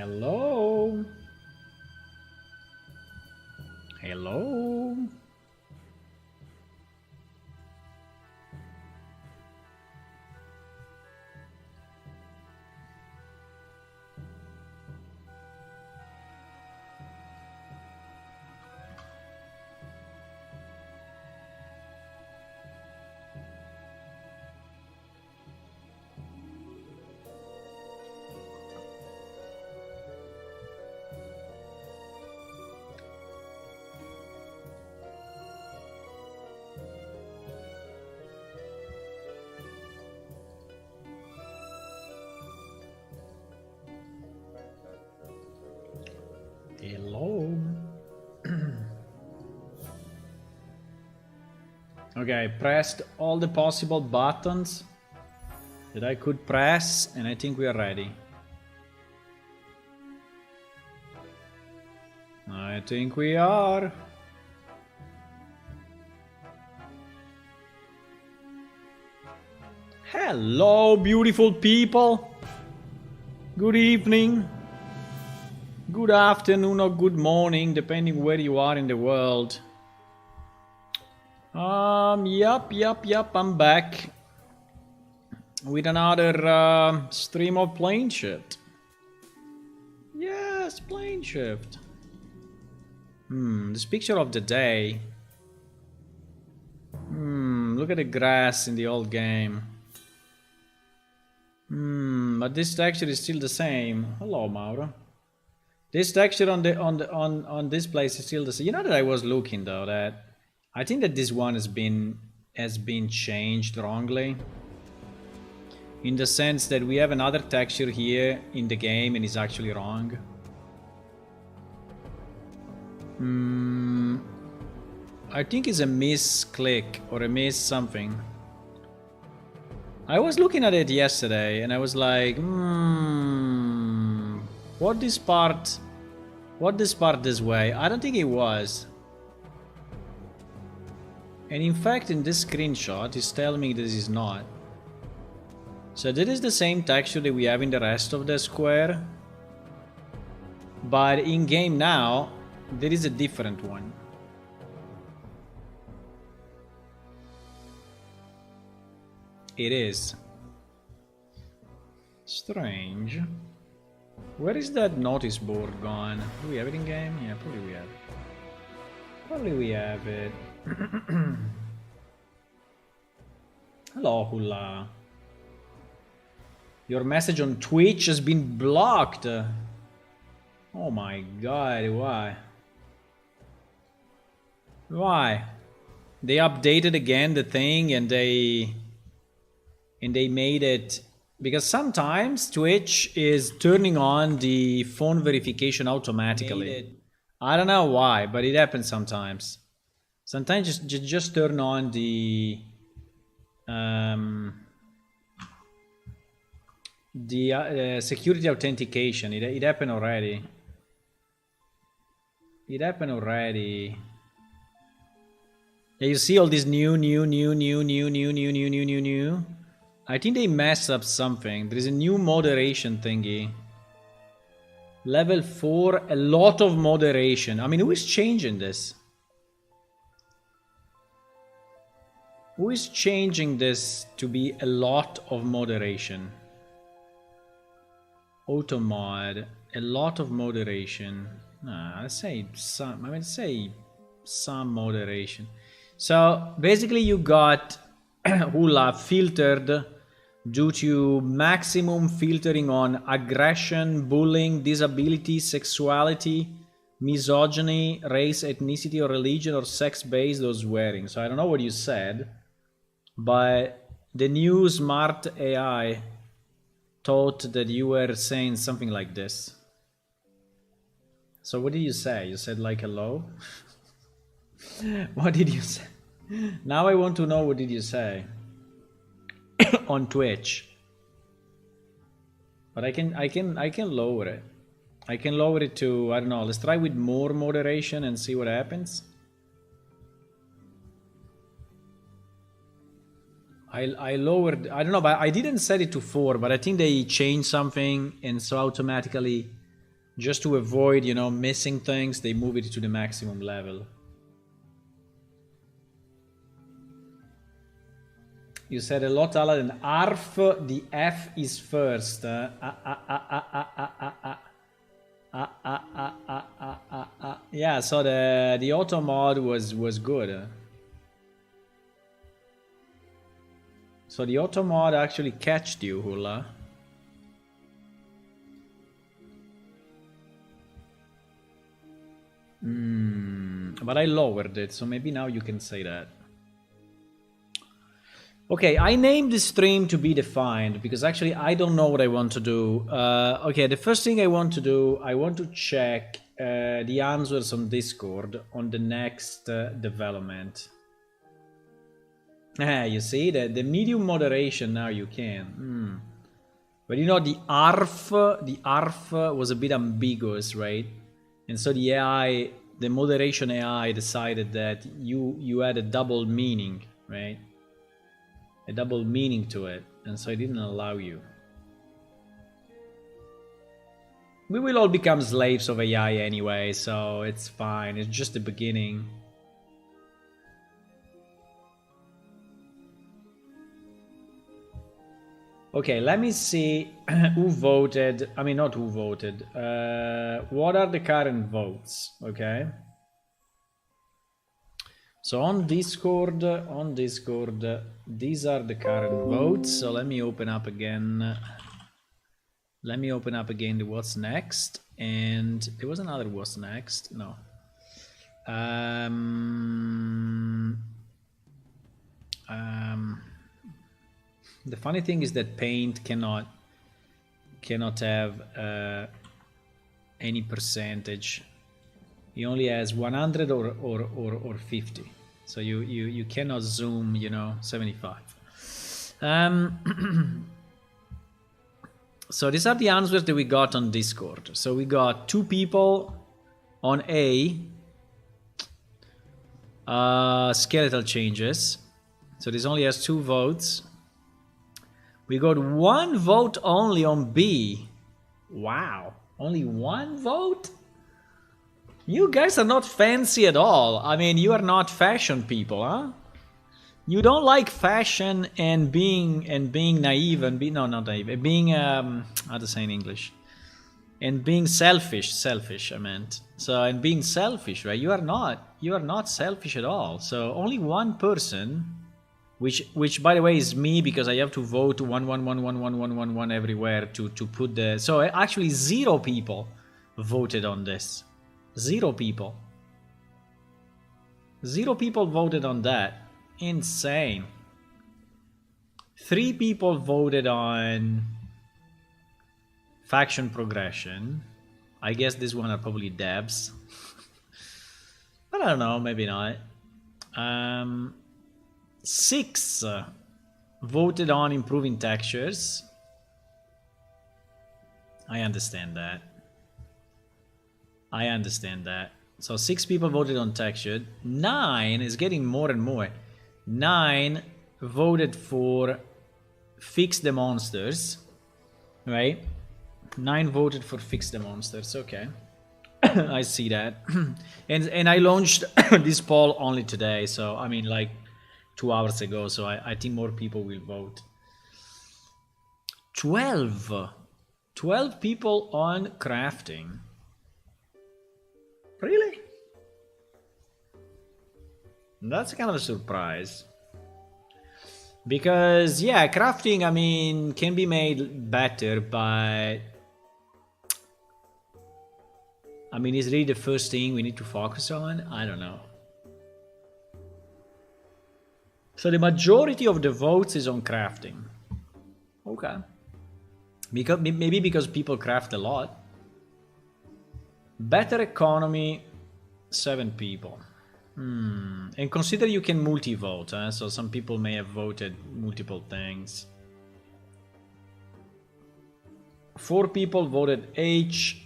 Hello? Hello? Hello? Okay, I pressed all the possible buttons that I could press, and I think we are ready. I think we are. Hello, beautiful people. Good evening. Good afternoon or good morning, depending where you are in the world. Yup, I'm back with another stream of Plane Shift. Yes, Plane Shift. This picture of the day. Look at the grass in the old game. But this texture is still the same. Hello, Mauro. This texture on this place is still the same. You know that I was looking though that I think that this one has been changed wrongly. In the sense that we have another texture here in the game and it's actually wrong. I think it's a misclick or a miss something. I was looking at it yesterday and I was like, what this part this way? I don't think it was. And in fact, in this screenshot, it's telling me this is not. So this is the same texture that we have in the rest of the square. But in game now, there is a different one. It is. Strange. Where is that notice board gone? Do we have it in game? Yeah, probably we have it. Probably we have it. Hello, Hula. Your message on Twitch has been blocked. Oh my god, why? Why? They updated again the thing and they made it, because sometimes Twitch is turning on the phone verification automatically. I don't know why, but it happens sometimes. Sometimes just turn on the security authentication. It happened already. It happened already. Yeah, you see all this new. I think they messed up something. There is a new moderation thingy. Level 4, a lot of moderation. I mean, who is changing this? Who is changing this to be a lot of moderation? Auto mod, a lot of moderation. Nah, let's say some. I mean, say some moderation. So basically, you got Hula filtered due to maximum filtering on aggression, bullying, disability, sexuality, misogyny, race, ethnicity, or religion, or sex-based or swearing. So I don't know what you said, but the new smart AI thought that you were saying something like this. So what did you say? You said like hello? What did you say? Now I want to know what did you say on Twitch. But I can lower it. I can lower it to, I don't know, let's try with more moderation and see what happens. I lowered, I don't know, but I didn't set it to 4, but I think they changed something and so automatically Just to avoid, you know, missing things, they move it to the maximum level. You said a lot, Alan. ARF, the F is first. Yeah, so the auto mod was good. So the auto mod actually catched you, Hula. But I lowered it, so maybe now you can say that. Okay, I named the stream to be defined because actually I don't know what I want to do. Okay, the first thing I want to do, I want to check the answers on Discord on the next development. You see, the medium moderation now you can. But you know, the ARF was a bit ambiguous, right? And so the AI, the moderation AI decided that you had a double meaning, right? A double meaning to it, and so it didn't allow you. We will all become slaves of AI anyway, so it's fine. It's just the beginning. Okay, let me see who voted. I mean, not who voted. What are the current votes? Okay. So on Discord, these are the current votes. So let me open up again. Let me open up again the what's next. And there was another what's next. No. The funny thing is that Paint cannot have any percentage. He only has 100 or 50. So you cannot zoom, you know, 75. So these are the answers that we got on Discord. So we got 2 people on A. Skeletal changes. So this only has 2 votes. We got 1 vote only on B. Wow, only 1 vote? You guys are not fancy at all. I mean, you are not fashion people, huh? You don't like fashion and being naive and no, not naive, being how to say in English, and being selfish. I meant so, and being selfish, right? You are not selfish at all. So only 1 person, which by the way is me, because I have to vote 1 everywhere to put the. So actually 0 people voted on this. 0 people. 0 people voted on that. Insane. 3 people voted on faction progression. I guess this one are probably devs. But I don't know, maybe not. 6 voted on improving textures. I understand that. So 6 people voted on texture. 9 is getting more and more. 9 voted for fix the monsters, right? 9 voted for fix the monsters. Okay. I see that. and I launched this poll only today, so I mean like 2 hours ago, so I think more people will vote. 12 people on crafting. Really? That's kind of a surprise. Because, yeah, crafting, I mean, can be made better, but I mean, is really the first thing we need to focus on? I don't know. So the majority of the votes is on crafting. Okay. Maybe because people craft a lot. Better economy, 7 people. And consider you can multi-vote, so some people may have voted multiple things. 4 people voted H.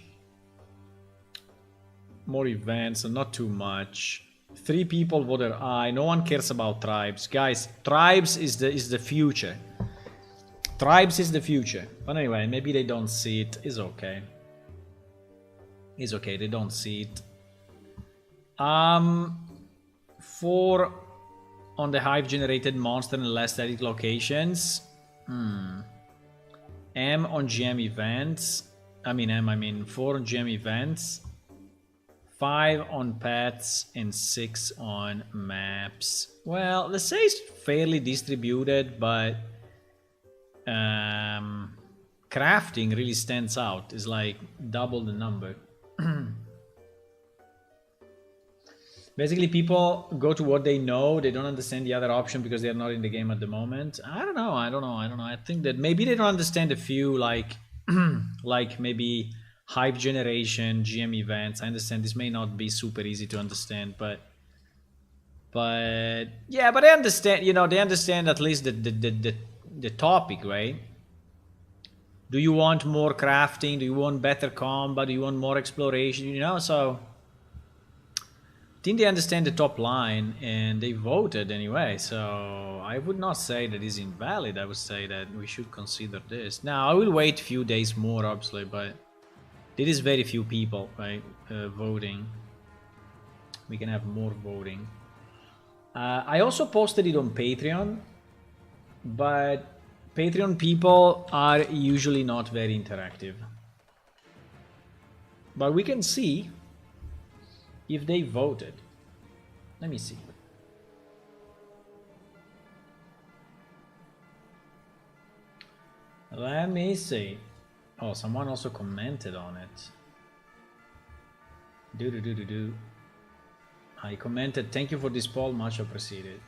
More events, and not too much. 3 people voted I. No one cares about tribes. Guys, tribes is the future. Tribes is the future. But anyway, maybe they don't see it. It's okay. It's okay, they don't see it. 4 on the hive generated monster and less static locations. M on GM events. I mean 4 on GM events. 5 on pets and 6 on maps. Well, let's say it's fairly distributed, but crafting really stands out. It's like double the number. Basically, people go to what they know. They don't understand the other option because they're not in the game at the moment. I don't know. I think that maybe they don't understand a few, like like maybe hype generation, GM events. I understand this may not be super easy to understand, but yeah, but I understand. You know, they understand at least the topic, right? Do you want more crafting? Do you want better combat? Do you want more exploration? You know, so I think they understand the top line and they voted anyway. So I would not say that is invalid. I would say that we should consider this. Now I will wait a few days more, obviously, but there is very few people, right, voting. We can have more voting. I also posted it on Patreon, but Patreon people are usually not very interactive. But we can see if they voted. Let me see. Let me see. Oh, someone also commented on it. I commented, thank you for this poll, much appreciated.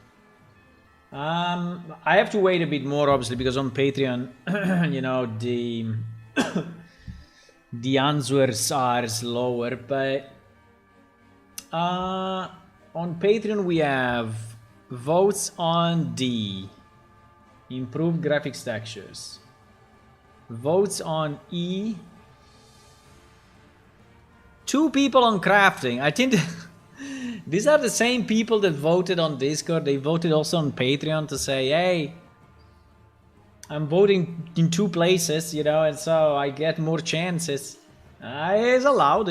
I have to wait a bit more, obviously, because on Patreon, you know, the the answers are slower, but on Patreon we have votes on D, improved graphics textures, votes on E, 2 people on crafting. I think these are the same people that voted on Discord. They voted also on Patreon to say, hey, I'm voting in 2 places, you know, and so I get more chances. It's allowed,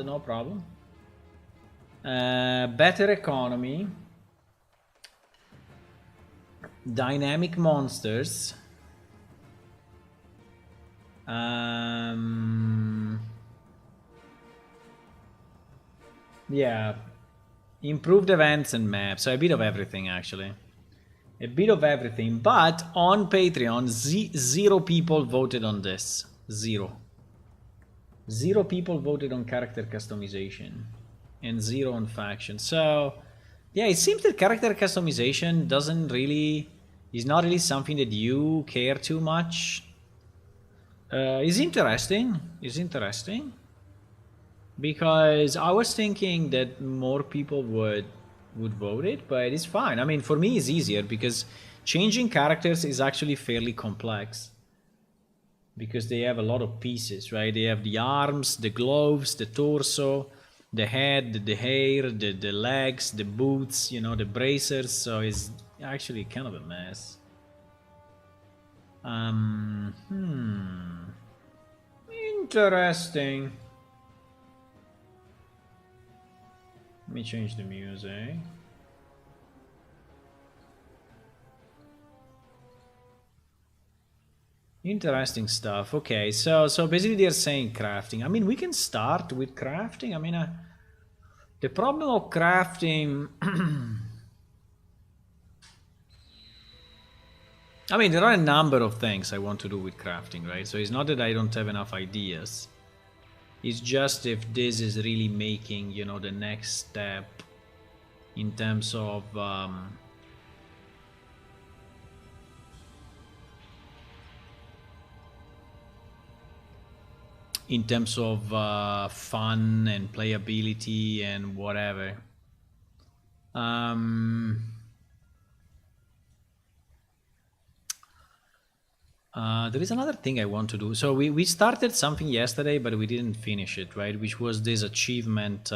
no problem. Better economy. Dynamic monsters. Yeah. Improved events and maps. So a bit of everything, actually. A bit of everything. But on Patreon, 0 people voted on this. 0. 0 people voted on character customization. And 0 on faction. So, yeah, it seems that character customization is not really something that you care too much. It's interesting. Because I was thinking that more people would vote it, but it's fine. I mean, for me it's easier because changing characters is actually fairly complex. Because they have a lot of pieces, right? They have the arms, the gloves, the torso, the head, the hair, the legs, the boots, you know, the bracers. So it's actually kind of a mess. Interesting. Let me change the music. Interesting stuff. Okay, so basically they're saying crafting. I mean, we can start with crafting. I mean, the problem of crafting... I mean, there are a number of things I want to do with crafting, right? So it's not that I don't have enough ideas. It's just if this is really making, you know, the next step in terms of fun and playability and whatever. There is another thing I want to do. So we started something yesterday, but we didn't finish it, right? Which was this achievement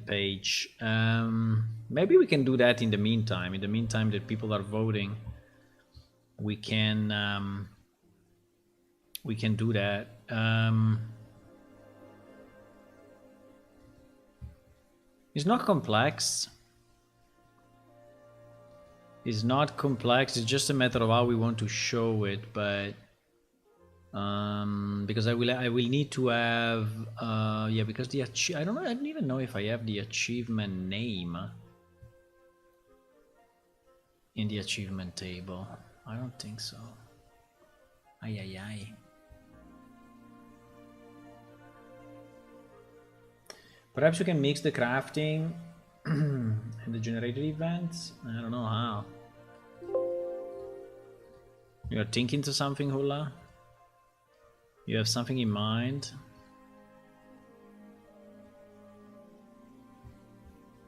page. Maybe we can do that in the meantime. In the meantime that people are voting, we can do that. It's not complex. It's not complex. It's just a matter of how we want to show it, but because I will need to have yeah, because the I don't know, I don't even know if I have the achievement name in the achievement table. I don't think so. Ay ay ay. Perhaps you can mix the crafting and the generated events. I don't know how. You're thinking to something, Hula? You have something in mind?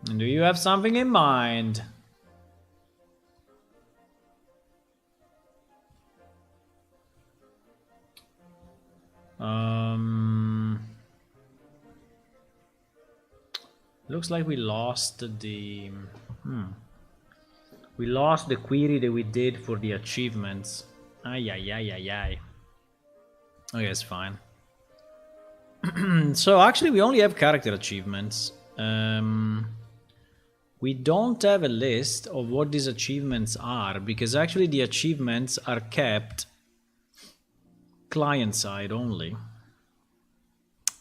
And do you have something in mind? Looks like we lost the... We lost the query that we did for the achievements. Ay, ay, ay, ay, ay. Okay, it's fine. So actually we only have character achievements. We don't have a list of what these achievements are, because actually the achievements are kept client side only,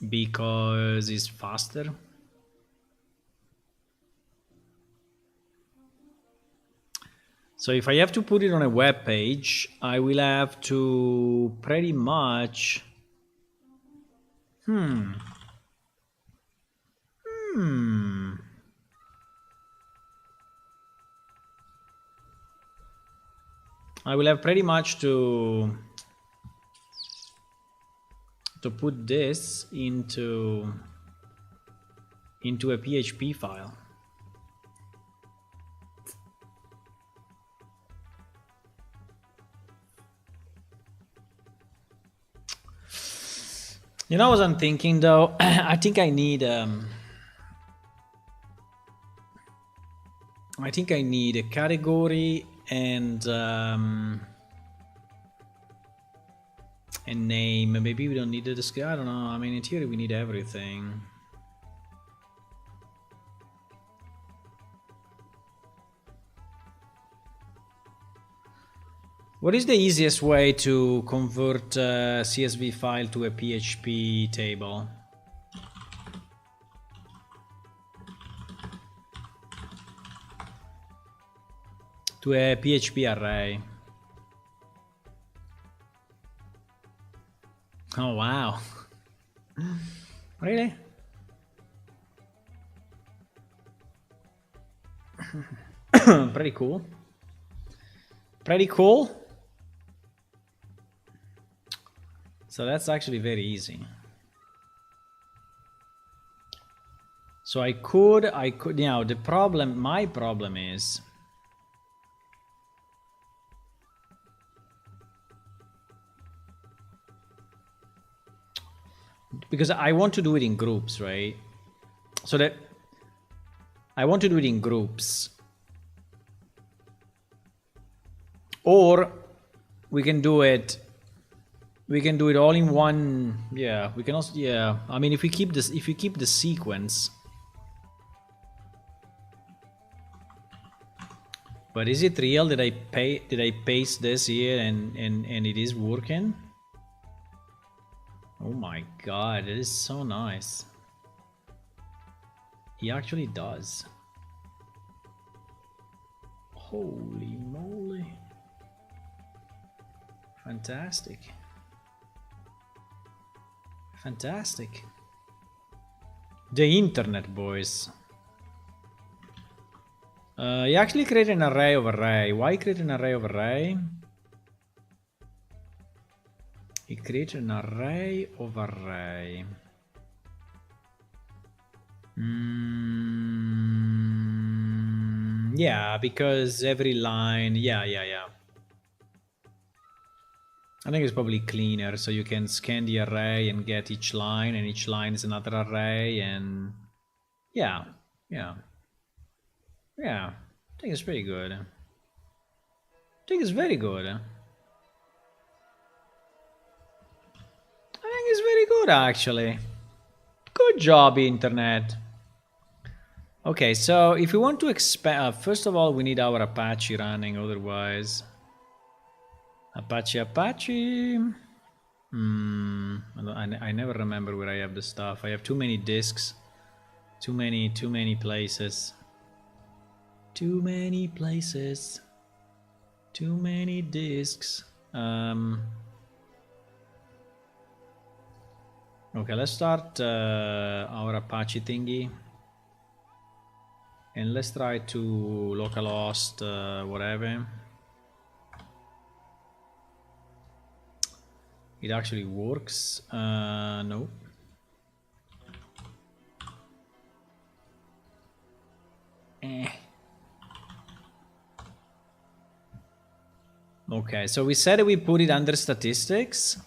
because it's faster. So if I have to put it on a web page, I will have to pretty much I will have pretty much to put this into a PHP file. You know what I'm thinking though? I think I need a category and a name. Maybe we don't need the description. I don't know. I mean, in theory, we need everything. What is the easiest way to convert a CSV file to a PHP table? To a PHP array. Oh wow. Really? Pretty cool. Pretty cool. So that's actually very easy. So I could, you know, my problem is, because I want to do it in groups, right? So that I want to do it in groups, or we can do it all in one. Yeah, we can also, yeah, I mean, if we keep this, if you keep the sequence. But is it real that did I paste this here and it is working? Oh my god, it is so nice. He actually does. Holy moly. Fantastic. Fantastic. The internet, boys. You actually create an array of array. Why create an array of array? You create an array of array. Yeah, because every line, yeah. I think it's probably cleaner, so you can scan the array and get each line, and each line is another array, and yeah. I think it's pretty good. I think it's very good. I think it's very good, actually. Good job, internet. Okay, so if we want to expand, first of all, we need our Apache running. Otherwise, Apache. I never remember where I have the stuff. I have too many disks, too many places, too many places, too many disks. Okay, let's start our Apache thingy. And let's try to localhost whatever. It actually works. No. Okay, so we said we put it under statistics.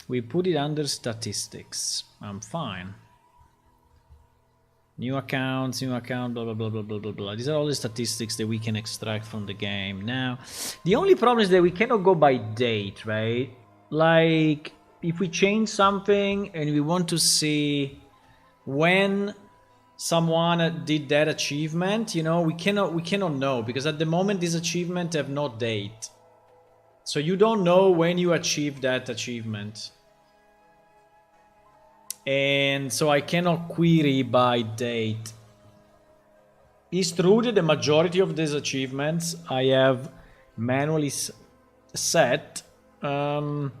We put it under statistics. I'm fine. New accounts, new account, blah, blah, blah, blah, blah, blah, blah. These are all the statistics that we can extract from the game. Now, the only problem is that we cannot go by date, right? Like, if we change something and we want to see when someone did that achievement, you know, we cannot know, because at the moment this achievement have no date. So you don't know when you achieved that achievement. And so I cannot query by date. It's true that the majority of these achievements I have manually set, and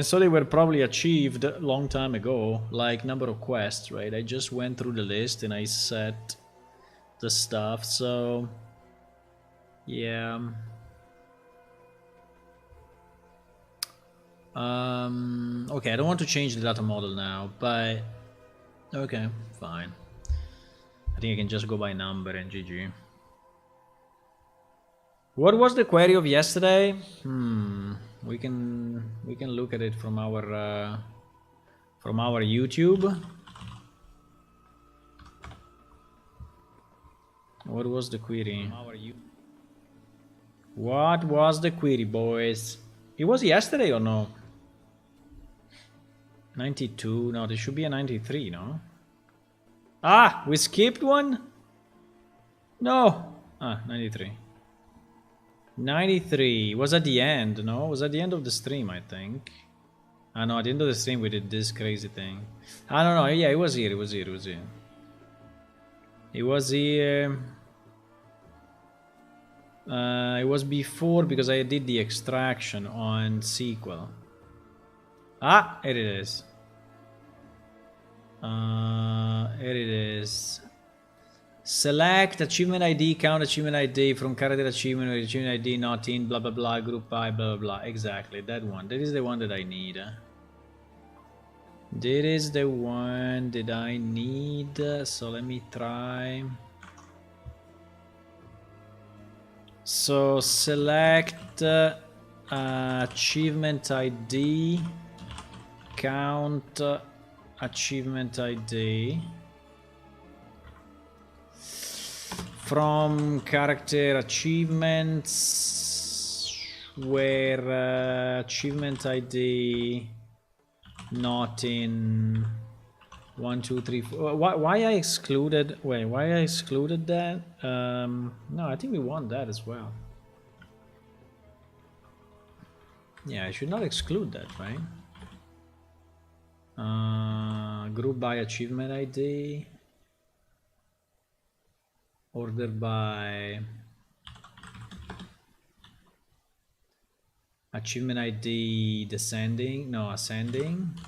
so they were probably achieved a long time ago, like number of quests, right? I just went through the list and I set the stuff, so yeah. Okay, I don't want to change the data model now, but okay, fine. I think I can just go by number and GG. What was the query of yesterday? We can look at it from our YouTube. What was the query? What was the query, boys? It was yesterday or no? 92. No, there should be a 93, no? Ah, we skipped one? No. Ah, 93. 93 was at the end, no? It was at the end of the stream, I think. Ah, no, at the end of the stream we did this crazy thing. I don't know. Yeah, it was here. It was here. It was here. It was here. It was before, because I did the extraction on SQL. Ah, here it is. Here it is. Select achievement ID, count achievement ID from character achievement or achievement ID not in, blah blah blah, group by, blah blah blah. Exactly, that one. That is the one that I need. That is the one that I need. So let me try. So select achievement ID, count achievement ID from character achievements where achievement ID not in 1 2 3 4. Why I excluded, wait, why I excluded that? No, I think we want that as well. Yeah, I should not exclude that, right? Group by achievement ID, order by achievement ID descending, no, ascending.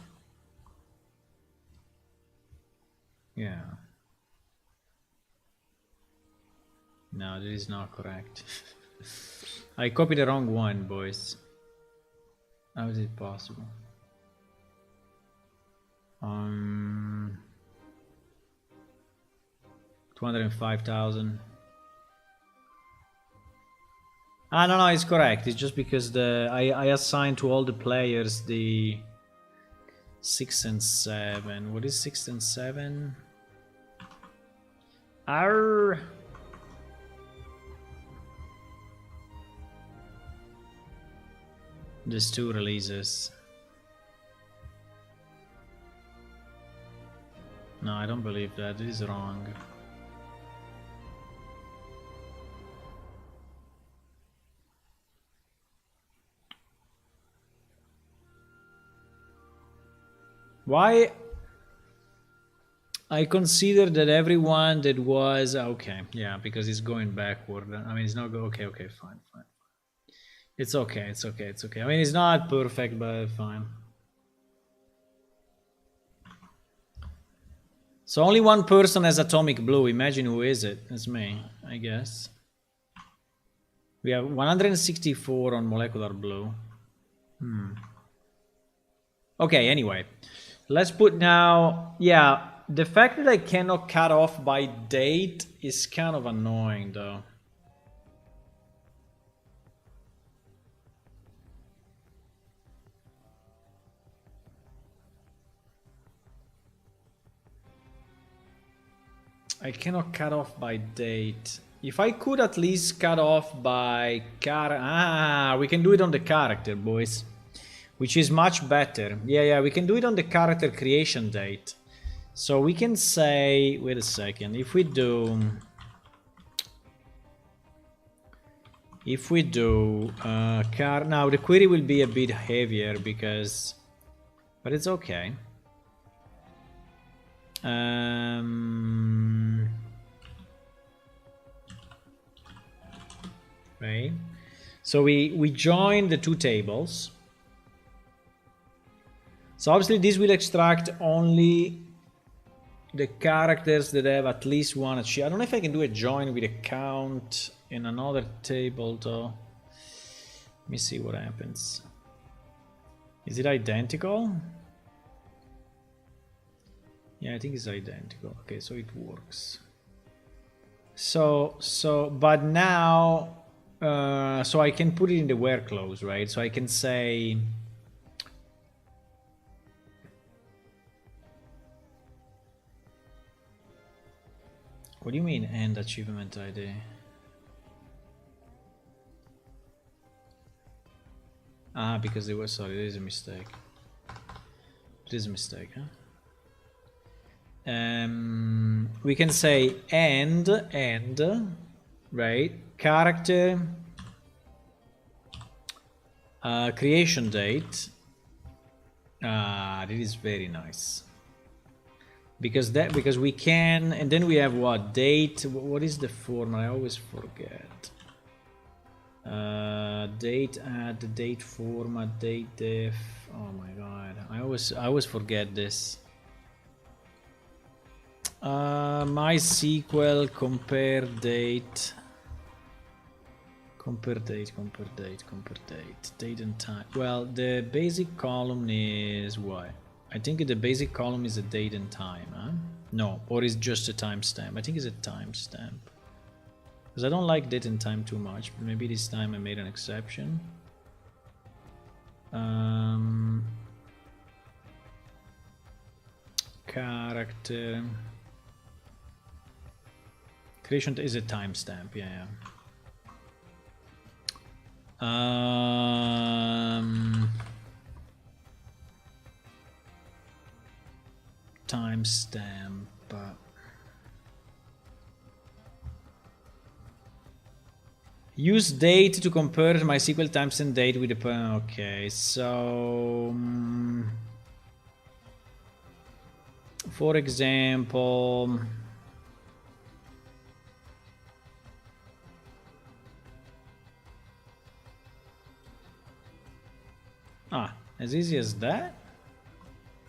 Yeah. No, that is not correct. I copied the wrong one, boys. How is it possible? 205,000. Ah, no, it's correct. It's just because I assigned to all the players the 6 and 7. What is 6 and 7? Arr! There's 2 releases. No, I don't believe that. This is wrong. Why? I consider that everyone that was okay, yeah, because it's going backward. I mean, it's not okay. Okay, fine, fine. It's okay. It's okay. It's okay. I mean, it's not perfect, but fine. So only one person has atomic blue. Imagine who is it? It's me, I guess. We have 164 on molecular blue. Okay, anyway. Let's put now... Yeah, the fact that I cannot cut off by date is kind of annoying, though. I cannot cut off by date. If I could at least cut off by we can do it on the character, boys. Which is much better. Yeah, we can do it on the character creation date. So we can say, wait a second, if we do now the query will be a bit heavier because, but it's okay. Right. So we join the two tables. So obviously this will extract only the characters that have at least one achievement. I don't know if I can do a join with a count in another table though. Let me see what happens. Is it identical? Yeah, I think it's identical. Okay, so it works. So but now so I can put it in the where clause, right? So I can say what do you mean end achievement ID? Ah, because there was, sorry, there is a mistake. It is a mistake, huh? We can say end, right? Character creation date. This is very nice. Because we can, and then we have what date? What is the format? I always forget. Date add, date format, date def. Oh my god, I always forget this. MySQL compare date. Compare date, date and time. Well, the basic column is what? I think the basic column is a date and time, huh? No, or is just a timestamp. I think it's a timestamp. Because I don't like date and time too much, but maybe this time I made an exception. Character. Creation is a timestamp, yeah. Timestamp. Use date to compare MySQL timestamp date with the. Okay, so for example, as easy as that.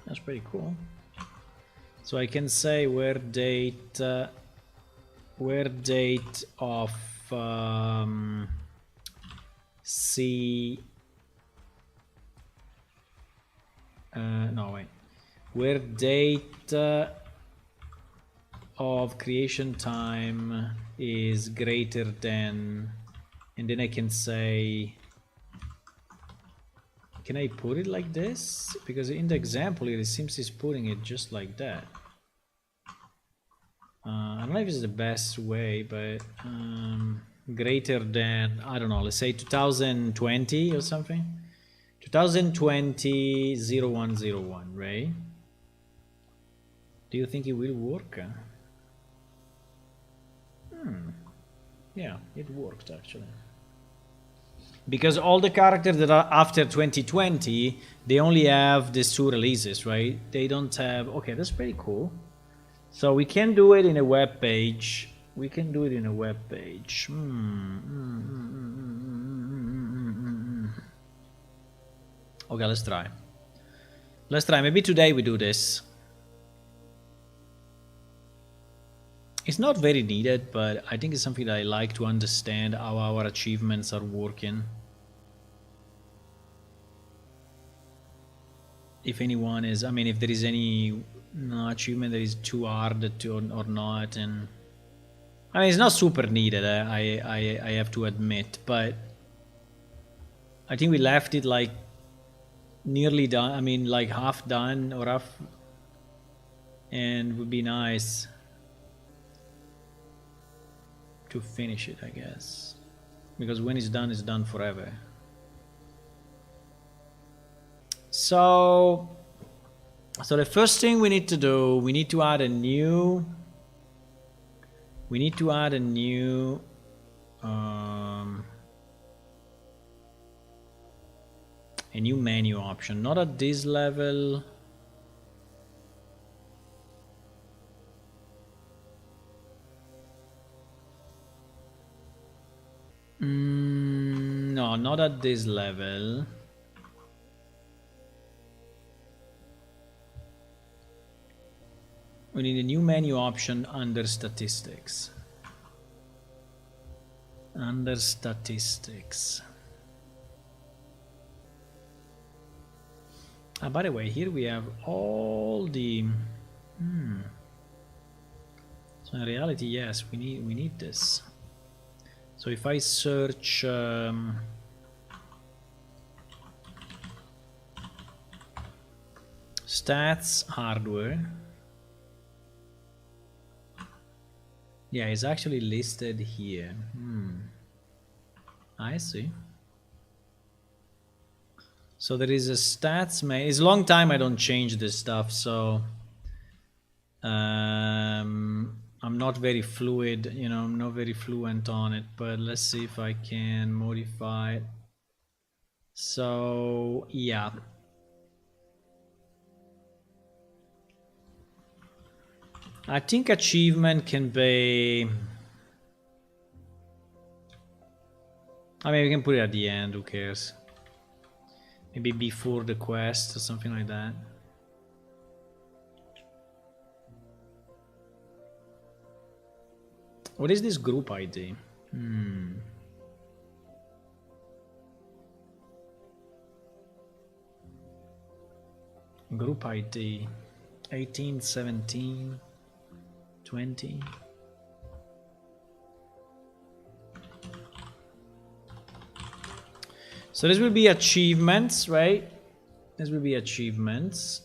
That's pretty cool. So I can say where date of C. No, wait. Where date of creation time is greater than, and then I can say, can I put it like this? Because in the example here, it seems he's putting it just like that. I don't know if it's the best way, but greater than, I don't know, let's say 2020 or something. 2020 0101, right? Do you think it will work? Yeah, it worked actually. Because all the characters that are after 2020, they only have these 2 releases, right? They don't have... Okay, that's pretty cool. So we can do it in a web page. We can do it in a web page. Okay, let's try. Let's try. Maybe today we do this. It's not very needed, but I think it's something that I like to understand how our achievements are working. If anyone is, I mean, if there is any achievement that is too hard to or not, and I mean, it's not super needed. I have to admit, but I think we left it like nearly done. I mean, like half done or half, and would be nice to finish it, I guess, because when it's done forever. So the first thing we need to do, we need to add a new menu option. Not at this level. No, not at this level. We need a new menu option under statistics. Under statistics. By the way, here we have all the... So in reality, yes, we need this. So if I search stats hardware, yeah, it's actually listed here. I see. So there is a stats main. It's a long time I don't change this stuff, so I'm not very fluid, you know, I'm not very fluent on it, but let's see if I can modify it. So yeah. I think achievement can be... I mean, we can put it at the end, who cares? Maybe before the quest or something like that. What is this group ID? Group ID 18, 17, 20. So this will be achievements, right? This will be achievements.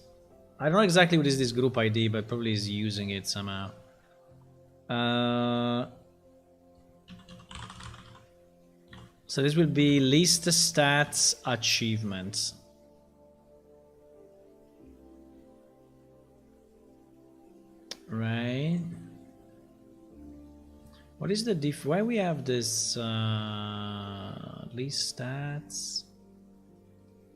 I don't know exactly what is this group ID, but probably is using it somehow. So this will be list stats achievements. Right. What is the diff? Why we have this list stats?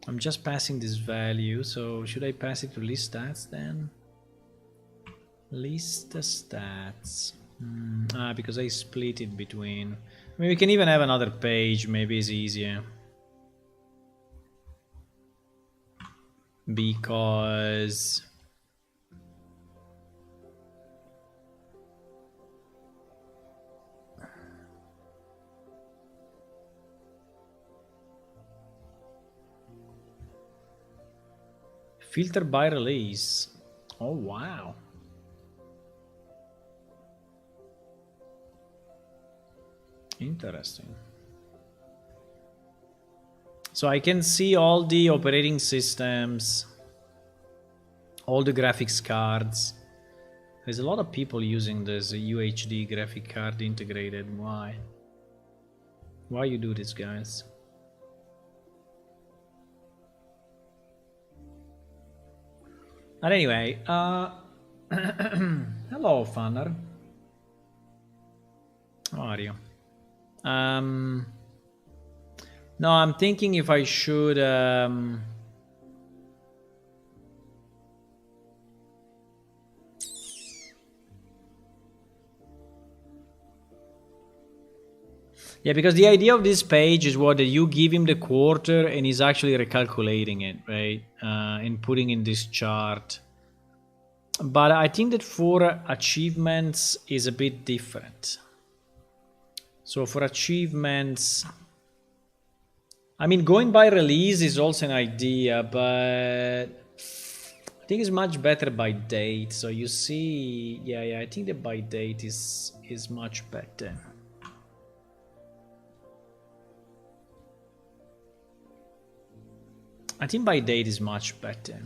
I'm just passing this value, so should I pass it to list stats then? List stats. Because I split it between. I mean, we can even have another page. Maybe it's easier. Because filter by release. Oh wow. Interesting. So I can see all the operating systems, all the graphics cards. There's a lot of people using this UHD graphic card integrated. Why? Why you do this, guys? But anyway, Hello, Fanner. How are you? No, I'm thinking if I should. Yeah, because the idea of this page is what you give him the quarter and he's actually recalculating it, right? And putting in this chart. But I think that for achievements is a bit different. So for achievements, I mean, going by release is also an idea, but I think it's much better by date. So you see, yeah, I think that by date is much better. I think by date is much better.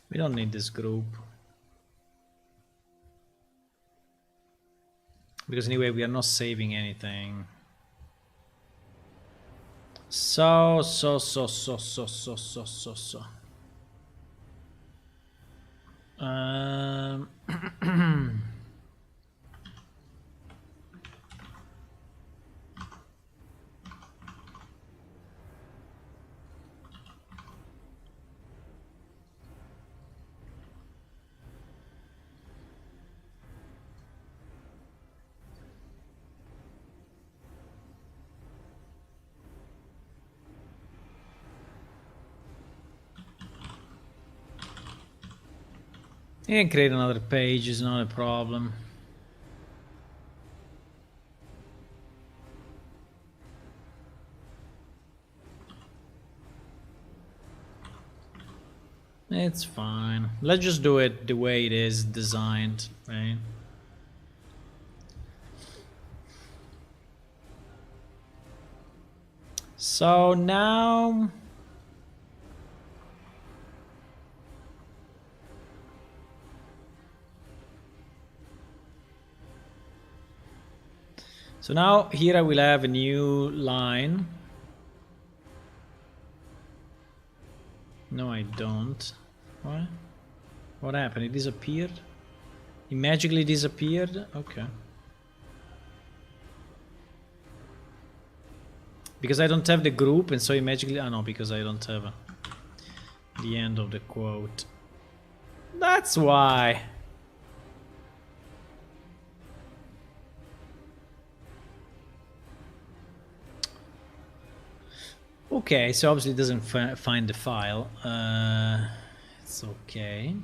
We don't need this group. Because anyway, we are not saving anything. So. You can create another page, it's not a problem. It's fine. Let's just do it the way it is designed, right? So now... So now here I will have a new line. No, I don't. What? What happened? It disappeared? It magically disappeared? Okay. Because I don't have the group and so it magically... Oh no, because I don't have the end of the quote. That's why. Okay, so obviously it doesn't find the file. It's okay.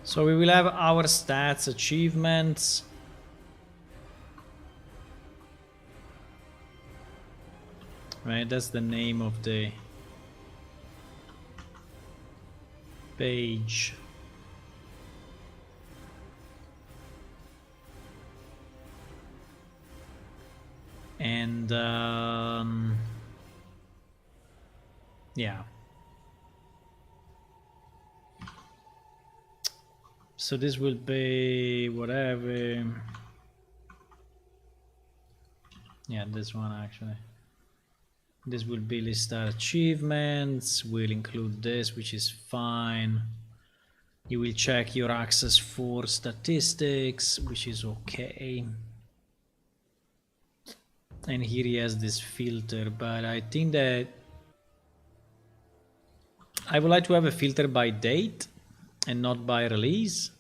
So we will have our stats, achievements. Right, that's the name of the page. And yeah. So this will be whatever. Yeah, this one actually. This will be list our achievements. We'll include this, which is fine. You will check your access for statistics, which is okay. And here he has this filter, but I think that I would like to have a filter by date and not by release.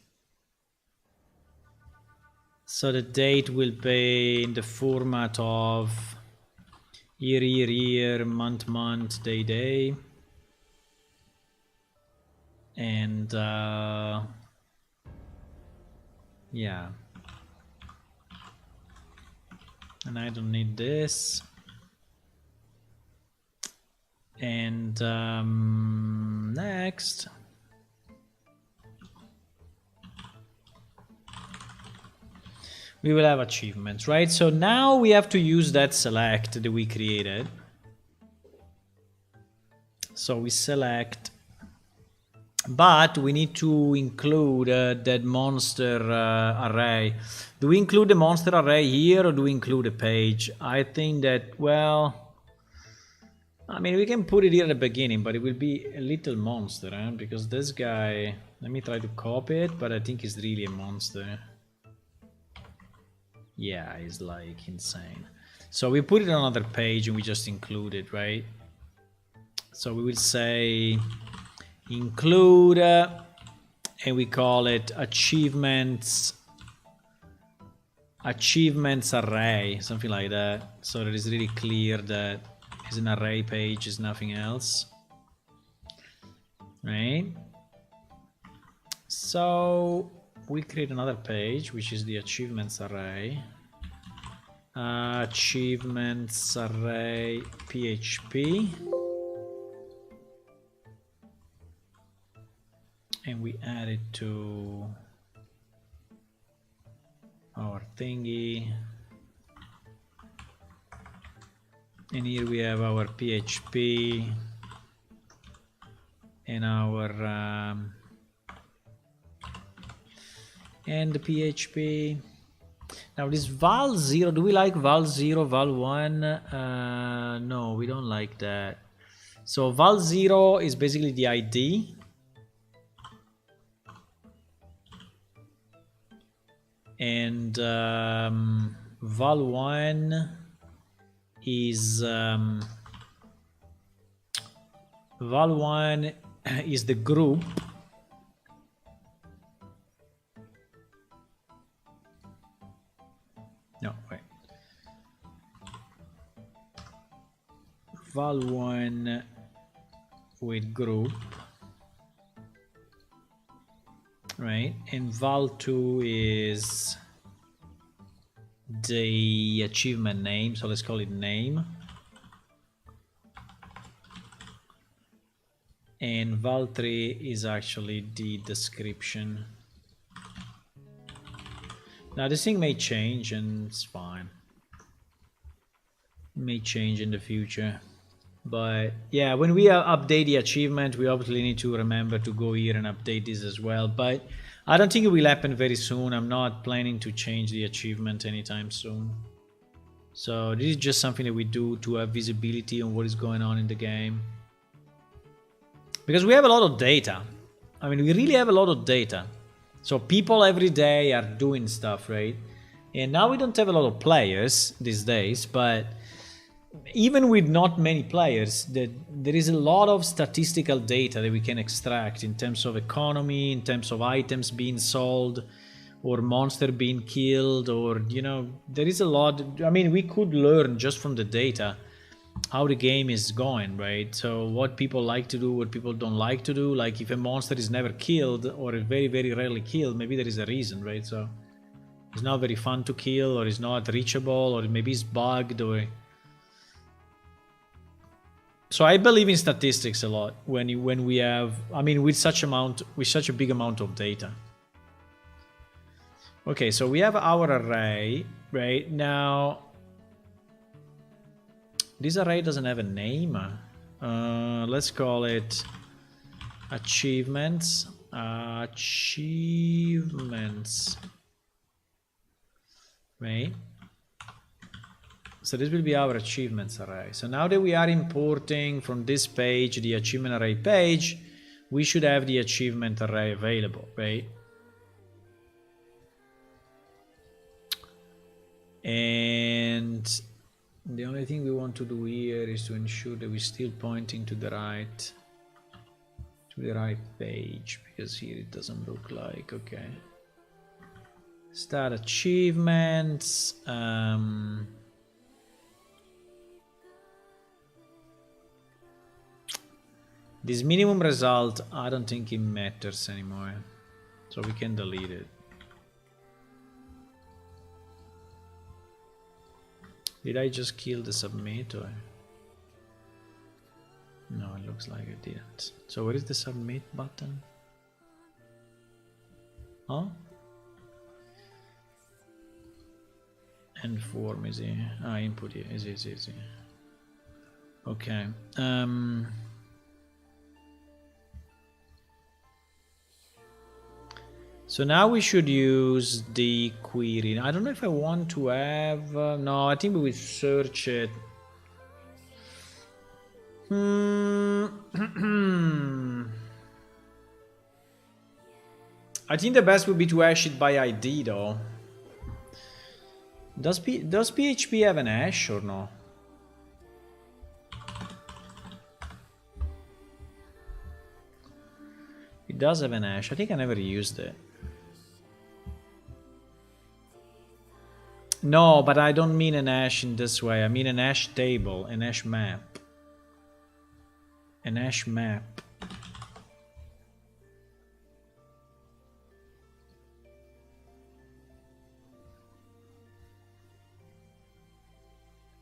So the date will be in the format of year, month, day. And yeah. And I don't need this. And next. We will have achievements, right? So now we have to use that select that we created. So we select, but we need to include that monster array. Do we include the monster array here, or do we include a page? I think that, well, I mean, we can put it here at the beginning, but it will be a little monster, eh? Because this guy, let me try to copy it, but I think he's really a monster. Yeah, he's like insane. So we put it on another page and we just include it, right? So we will say include, and we call it achievements array, something like that. So that it's really clear that it's an array page, is nothing else, right? So we create another page, which is the achievements array. Achievements array PHP. And we add it to our thingy. And here we have our PHP and our and the PHP. Now this val 0, do we like val 0, val 1? No, we don't like that. So val 0 is basically the ID. And val 1 is val 1 is the group. No, wait. Val 1 with group, right? And val 2 is the achievement name, so let's call it name. And val 3 is actually the description. Now this thing may change and it's fine. It may change in the future. But yeah, when we update the achievement, we obviously need to remember to go here and update this as well. But I don't think it will happen very soon. I'm not planning to change the achievement anytime soon. So this is just something that we do to have visibility on what is going on in the game. Because we have a lot of data. I mean, we really have a lot of data. So people every day are doing stuff, right? And now we don't have a lot of players these days, but even with not many players, there is a lot of statistical data that we can extract in terms of economy, in terms of items being sold, or monster being killed, or, you know, there is a lot. I mean, we could learn just from the data how the game is going, right? So what people like to do, what people don't like to do. Like if a monster is never killed or very, very rarely killed, maybe there is a reason, right? So it's not very fun to kill, or it's not reachable, or maybe it's bugged, or... So I believe in statistics a lot when we have, I mean, with such a big amount of data. Okay, so we have our array right now. This array doesn't have a name. Let's call it achievements. Achievements. Right? So this will be our achievements array. So now that we are importing from this page the achievement array page, we should have the achievement array available, right? And the only thing we want to do here is to ensure that we're still pointing to the right page, because here it doesn't look like. Okay. Start achievements. This minimum result, I don't think it matters anymore, so we can delete it. Did I just kill the submit, or? No, it looks like it didn't. So where is the submit button? Huh? End form is here. Ah, input here. Is. Okay. So now we should use the query. I don't know if I want to have... no, I think we will search it. I think the best would be to hash it by ID though. Does PHP have an hash or no? It does have an hash. I think I never used it. No, but I don't mean an hash in this way. I mean an hash table, an hash map. An hash map.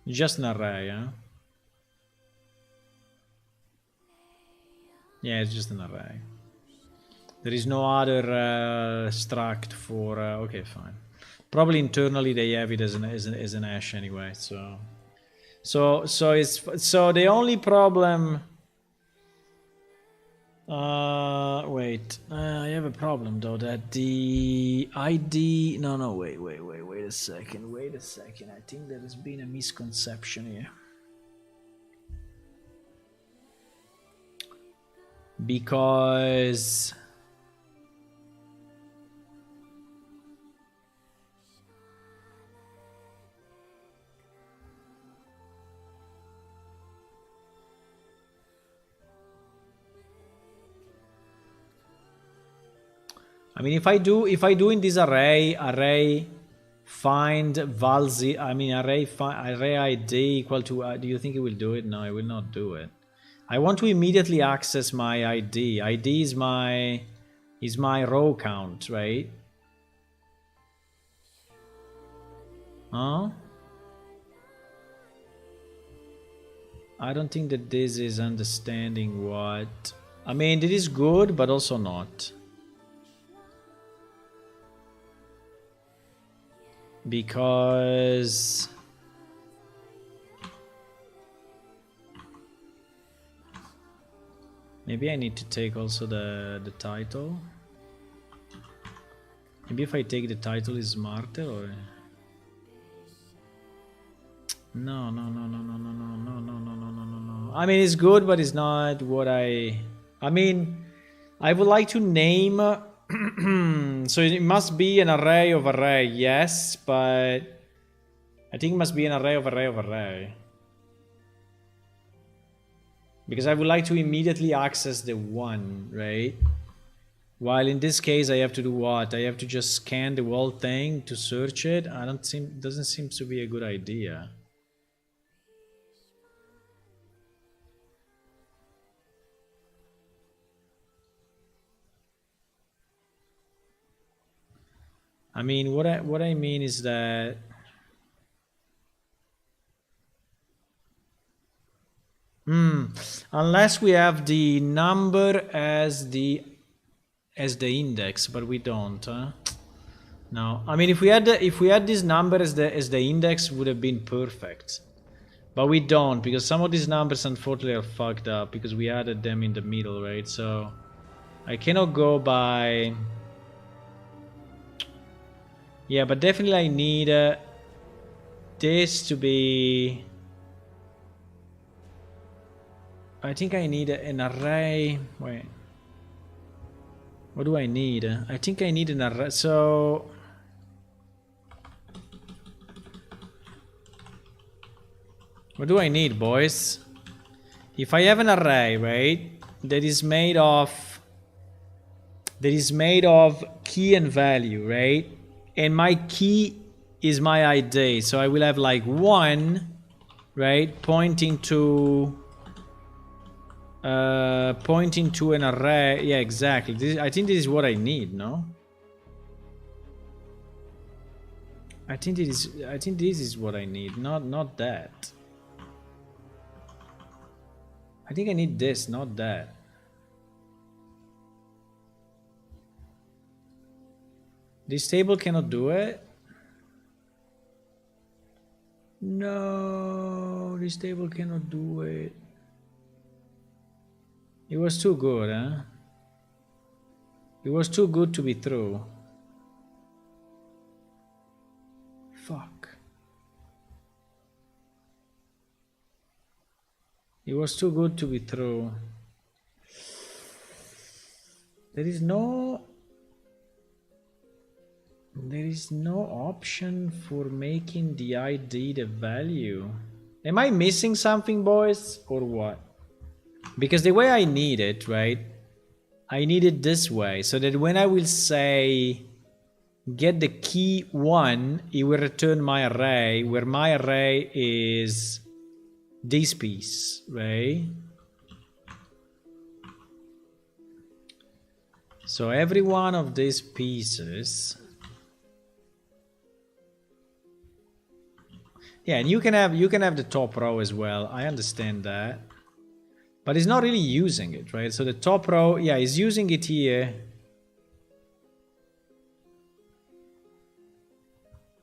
Just an array, huh? Yeah, it's just an array. There is no other struct for... okay, fine. Probably internally they have it as an hash anyway, so the only problem... wait, I have a problem though, that the ID... No, wait a second, I think there has been a misconception here. Because... I mean, if I do in this array find valzy, I mean array ID equal to, do you think it will do it? No, it will not do it. I want to immediately access my ID. ID is my row count, right? Huh? I don't think that this is understanding what... I mean, it is good, but also not. Because... maybe I need to take also the title. Maybe if I take the title is smarter, or... No. I mean, it's good, but it's not what I mean, I would like to name... so it must be an array of array, yes, but I think it must be an array of array of array. Because I would like to immediately access the one, right? While in this case I have to do what? I have to just scan the whole thing to search it? Doesn't seem to be a good idea. I mean, what I mean is that unless we have the number as the index, but we don't, huh? No, I mean, if we had this number as the index, would have been perfect, but we don't, because some of these numbers unfortunately are fucked up because we added them in the middle, right? So I cannot go by... Yeah, but definitely I need this to be... I think I need an array... Wait. What do I need? I think I need an array, so... What do I need, boys? If I have an array, right, that is made of key and value, right? And my key is my ID, so I will have like 1, right, pointing to an array. Yeah, exactly. I think this is what I need, no? I think this is what I need, not that. I think I need this, not that. This table cannot do it. No, this table cannot do it. It was too good, huh? It was too good to be true. Fuck. It was too good to be true. There is no option for making the ID the value. Am I missing something, boys, or what? Because the way I need it, right? I need it this way, so that when I will say get the key 1, it will return my array, where my array is this piece, right? So every one of these pieces, yeah, and you can have the top row as well. I understand that, but it's not really using it, right? So the top row, yeah, is using it here.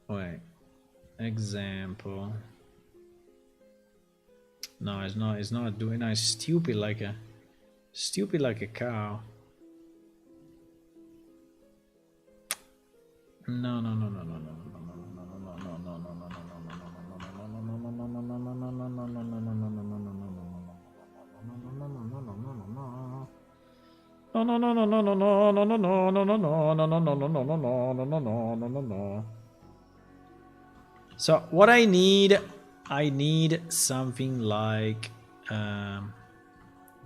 Wait, example. No, it's not. It's not doing. No, it's stupid like a cow. No. So what I need something like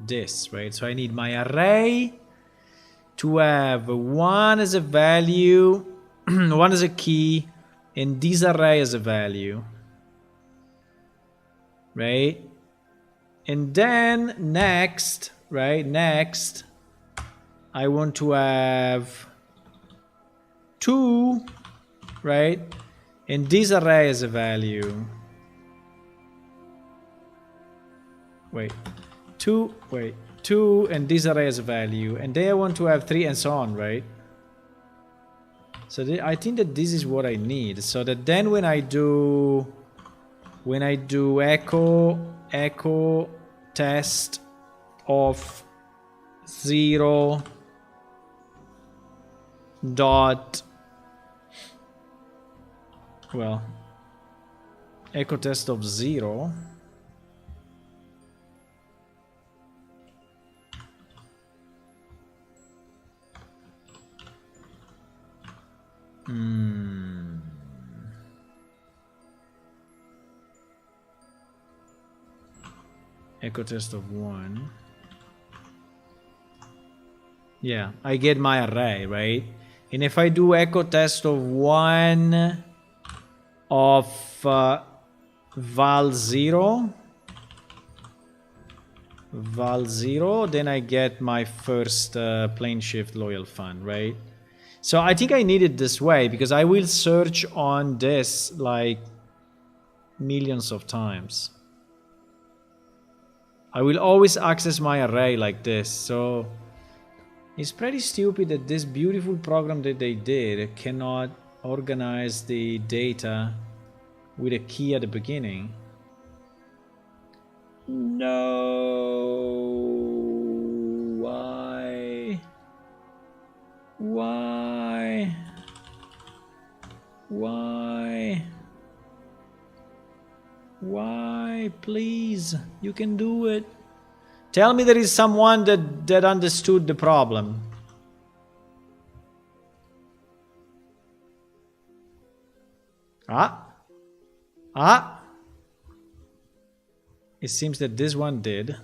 this, right? So I need my array to have 1 as a value, 1 as a key, and this array as a value, right? And then next, right? Next, I want to have 2, right? And this array as a value. Wait, 2, and this array as a value. And then I want to have 3 and so on, right? So I think that this is what I need. So that then when I do echo test of 0 dot, well, echo test of 0, echo test of 1, yeah, I get my array, right? And if I do echo test of 1 of val 0, then I get my first plane shift loyal fund, right? So I think I need it this way, because I will search on this like millions of times. I will always access my array like this. So it's pretty stupid that this beautiful program that they did cannot organize the data with a key at the beginning. No. Why? Why? Why? Why? Please, you can do it. Tell me there is someone that understood the problem. It seems that this one did.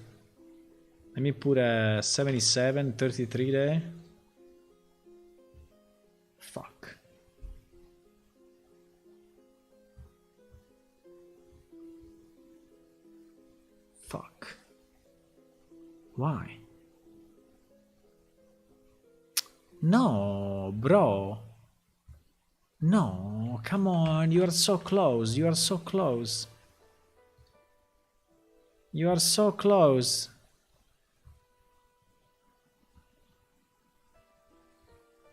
Let me put a 7733 there. Fuck. Fuck. Why? No, bro. No, come on. You are so close. You are so close. You are so close.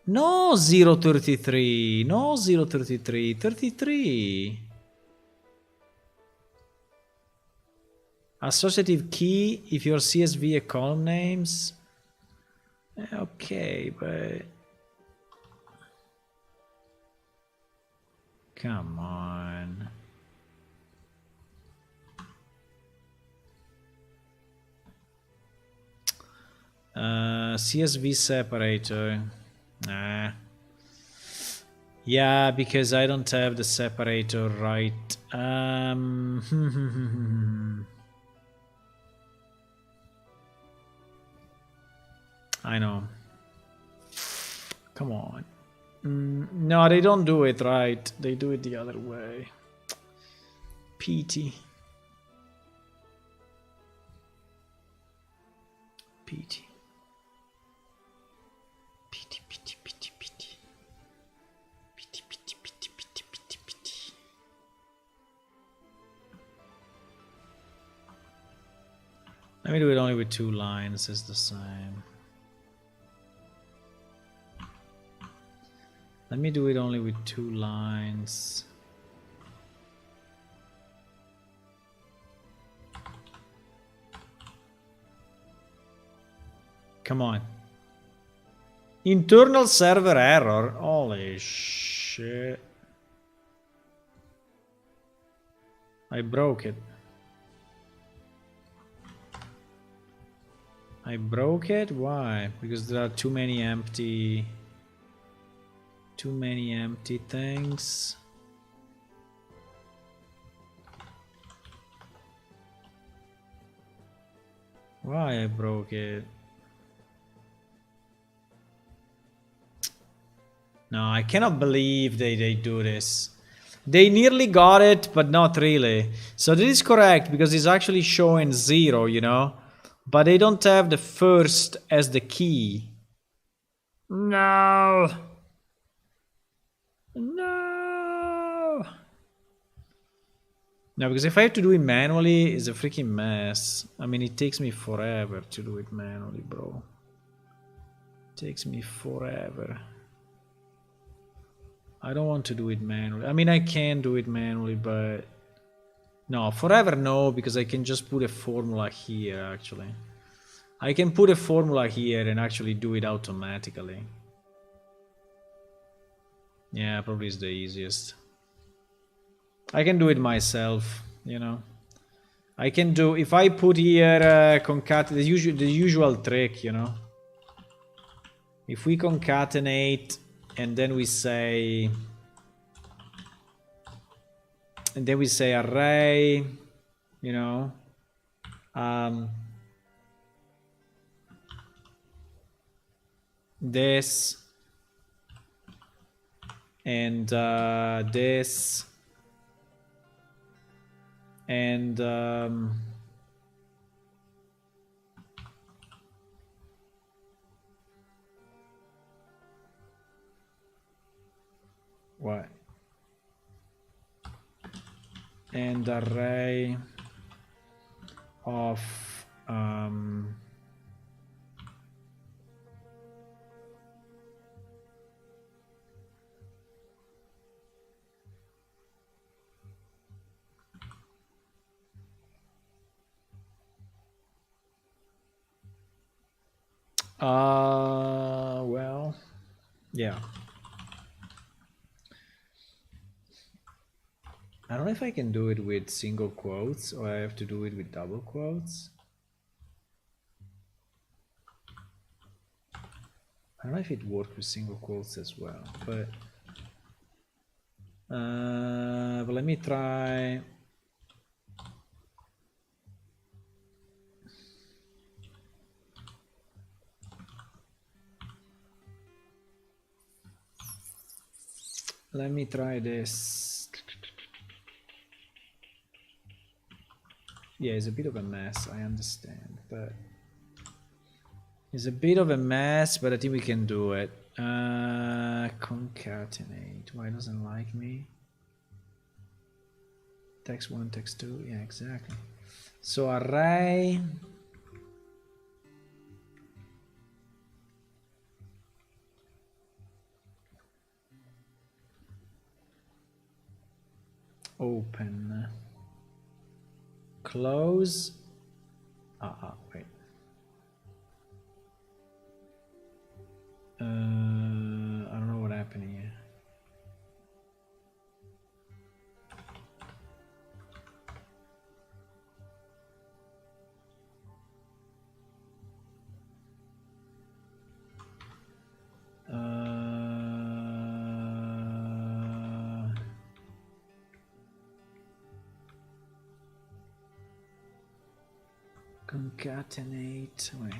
No 033. No 033. 33. Associative key if your CSV are column names. Okay, but come on. CSV separator. Nah. Yeah, because I don't have the separator right. I know. Come on. No, they don't do it right. They do it the other way. PT. PT. PT, PT, PT, PT. PT, PT, PT, PT, PT, PT. Let me do it only with 2 lines. It's the same. Let me do it only with 2 lines. Come on. Internal server error. Holy shit. I broke it. I broke it? Why? Because there are too many empty things. Why I broke it? No, I cannot believe they do this. They nearly got it, but not really. So this is correct because it's actually showing 0, you know? But they don't have the first as the key. No! No! No, because if I have to do it manually, it's a freaking mess. I mean, it takes me forever to do it manually, bro. It takes me forever. I don't want to do it manually. I mean, I can do it manually, but... No, forever no, because I can just put a formula here, actually. I can put a formula here and actually do it automatically. Yeah, probably is the easiest. I can do it myself, you know. I can do... If I put here the usual trick, you know. If we concatenate... And then we say array, you know, this and this and what? And array of well, yeah. I don't know if I can do it with single quotes or I have to do it with double quotes. I don't know if it works with single quotes as well, but let me try. Let me try this. Yeah, it's a bit of a mess, I understand, but it's a bit of a mess, but I think we can do it. Concatenate. Why doesn't it like me? Text 1, text 2. Yeah, exactly. So array. open, close. Wait. I don't know what happened here. Concatenate. Wait.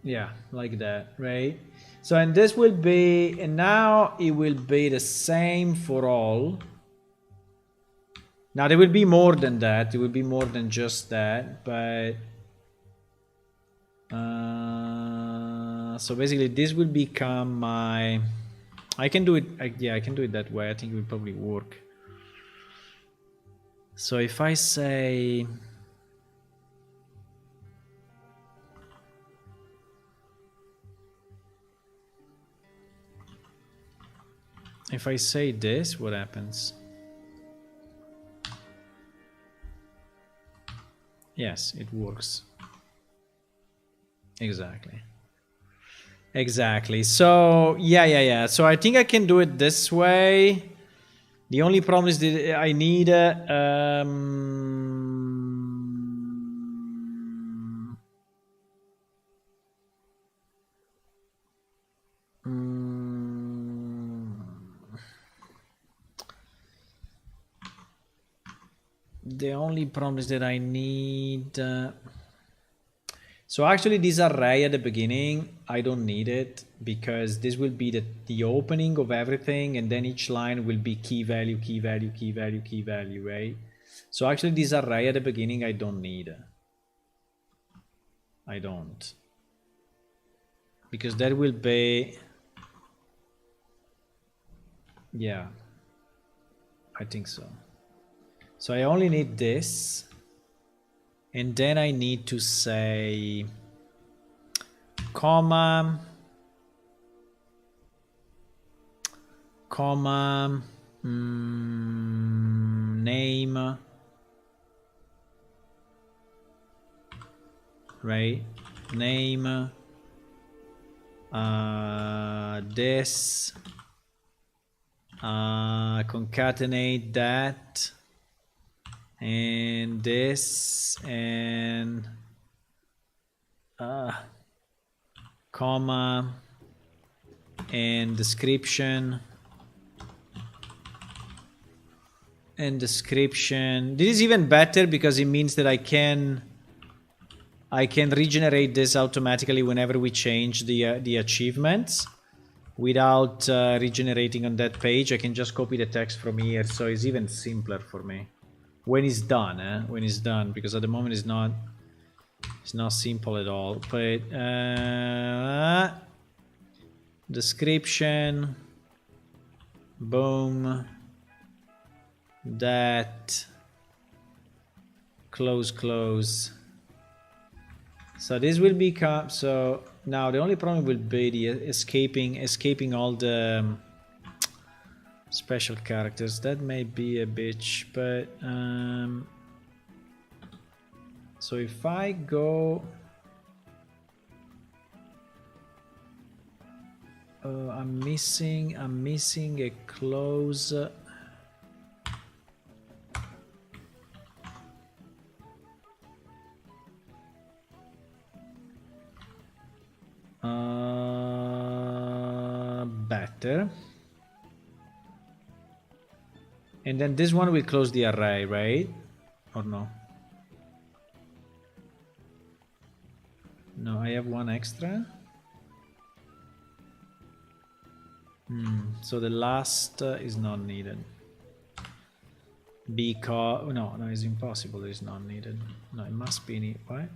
Yeah, like that, right? So, and this will be, and now it will be the same for all. Now there will be more than that. It will be more than just that, but so basically this will become my. I can do it. Yeah, I can do it that way. I think it will probably work. So if I say. If I say this, what happens? Yes, it works. Exactly. Exactly. So, yeah. So I think I can do it this way. The only problem is that I need the only problem is that I need so actually this array at the beginning I don't need it because this will be the opening of everything, and then each line will be key value, key value, key value, key value, right? So actually this array at the beginning I don't need. I don't, because that will be, yeah, I think so. So I only need this, and then I need to say comma name, right? Name this concatenate that and this and comma and description and description. This is even better because it means that I can regenerate this automatically whenever we change the achievements without regenerating on that page. I can just copy the text from here, so it's even simpler for me when it's done. When it's done, because at the moment it's not simple at all. But description, boom, that, close. So this will become, so now the only problem will be the escaping all the special characters. That may be a bitch, but so if I go I'm missing a close. Better. And then this one will close the array, right? Or no? No, I have one extra. So the last is not needed. Because no, it's impossible. It's not needed. No, it must be needed. Why?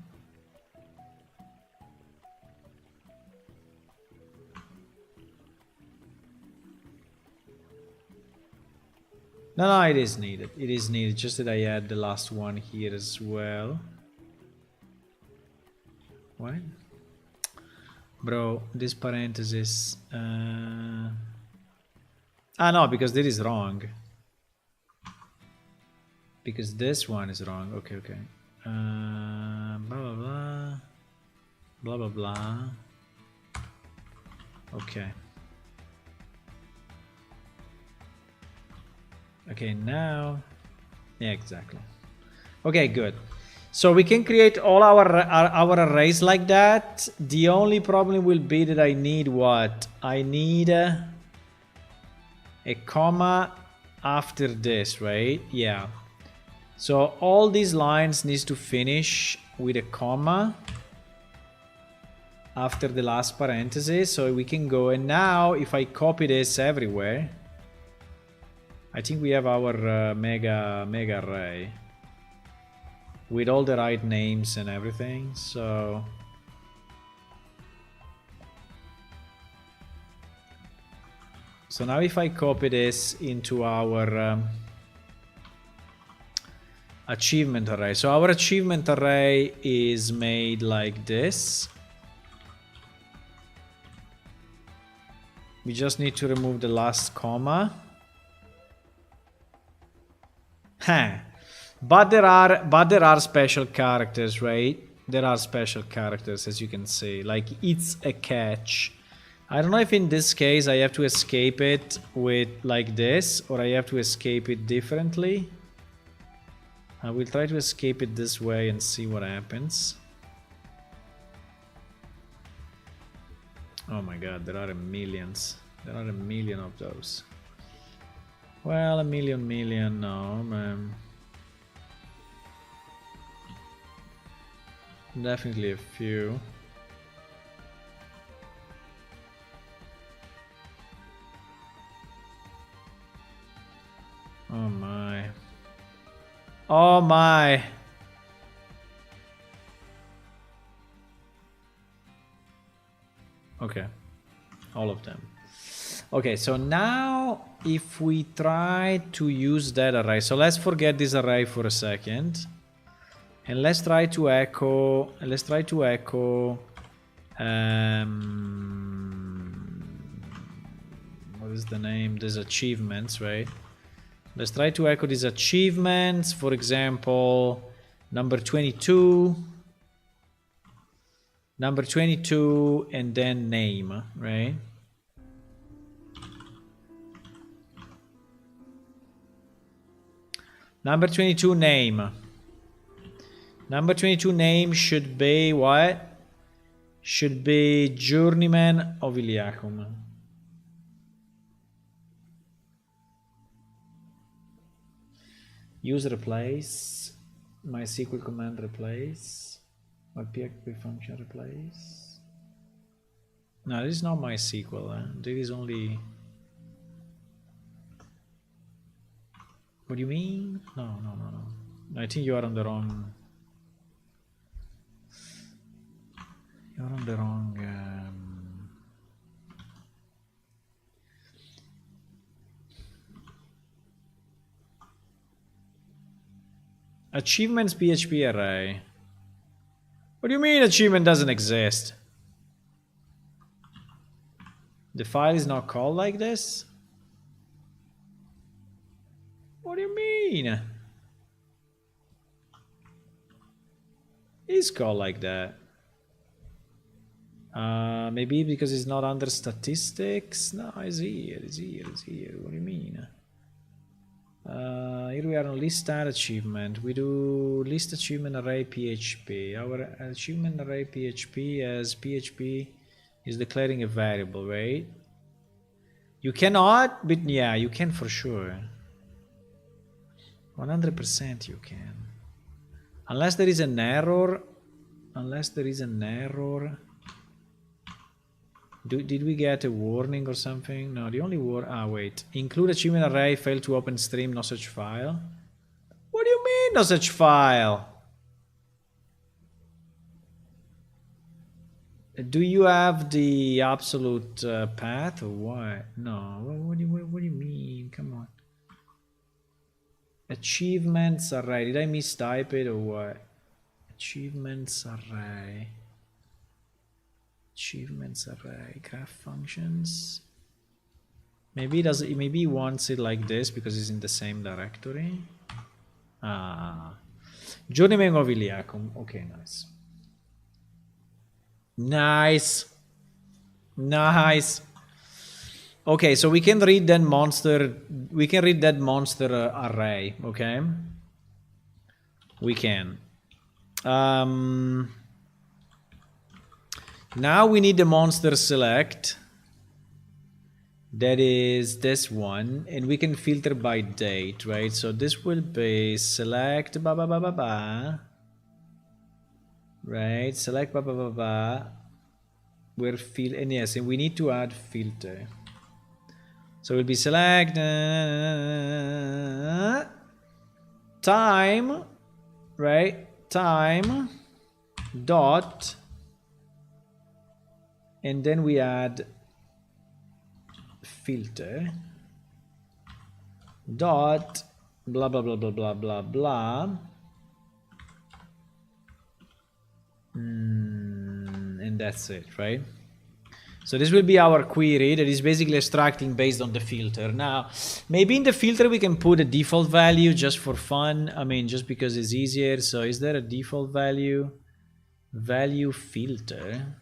No, it is needed. It is needed. Just that I add the last one here as well. What? Bro, this parenthesis. No, because this is wrong. Because this one is wrong. Okay, okay. Blah, blah, blah. Blah, blah, blah. Okay. Okay, now. Yeah, exactly. Okay, good. So we can create all our arrays like that. The only problem will be that I need what? I need a comma after this, right? Yeah. So all these lines needs to finish with a comma after the last parenthesis. So we can go, and now if I copy this everywhere, I think we have our mega array with all the right names and everything. So now if I copy this into our achievement array. So our achievement array is made like this. We just need to remove the last comma. Huh. But there are special characters, right? There are special characters, as you can see. Like, it's a catch. I don't know if in this case I have to escape it with like this, or I have to escape it differently. I will try to escape it this way and see what happens. Oh my god, there are millions. There are a million of those. Well, a million, no, man. Definitely a few. Oh my. Oh my. Okay. All of them. Okay, so now if we try to use that array, so let's forget this array for a second. And let's try to echo, what is the name? These achievements, right? Let's try to echo these achievements. For example, number 22, and then name, right? Number 22 name. Number 22 name should be what? Should be Journeyman of Iliacum. Use replace. MySQL command replace. Or PHP function replace. No, this is not MySQL. This is only. What do you mean? No. I think you are on the wrong. You're on the wrong. Achievements PHP array. What do you mean achievement doesn't exist? The file is not called like this? What do you mean? It's called like that. Maybe because it's not under statistics? No, it's here. What do you mean? Here we are on list add achievement. We do list achievement array PHP. Our achievement array PHP as PHP is declaring a variable, right? You cannot, but yeah, you can for sure. 100% you can. Unless there is an error. Did we get a warning or something? No, the only wait. Include achievement array, failed to open stream, no such file. What do you mean, no such file? Do you have the absolute path or what? No, what do you mean? Come on. Achievements array. Did I mistype it or what? Achievements array. Achievements array, graph functions. Maybe maybe he wants it like this because it's in the same directory. Journeyman of Iliacum. Okay, nice. Nice. Okay, so we can read that monster. We can read that monster array. Okay, we can. Now we need the monster select. That is this one, and we can filter by date, right? So this will be select right? Select We're and yes, and we need to add filter. So it will be select time, right? Time dot, and then we add filter dot blah blah blah blah blah blah blah, and that's it, right? So this will be our query that is basically extracting based on the filter. Now, maybe in the filter we can put a default value just for fun. I mean, just because it's easier. So is there a default value? Value filter.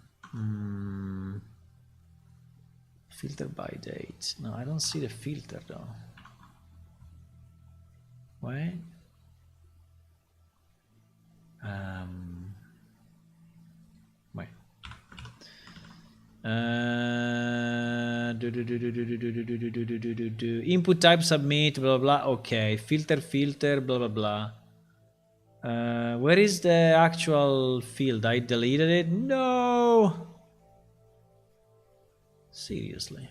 Filter by date. No, I don't see the filter though. Wait. Wait. Input type submit blah blah. Okay, filter blah blah blah. Where is the actual field? I deleted it. No. Seriously.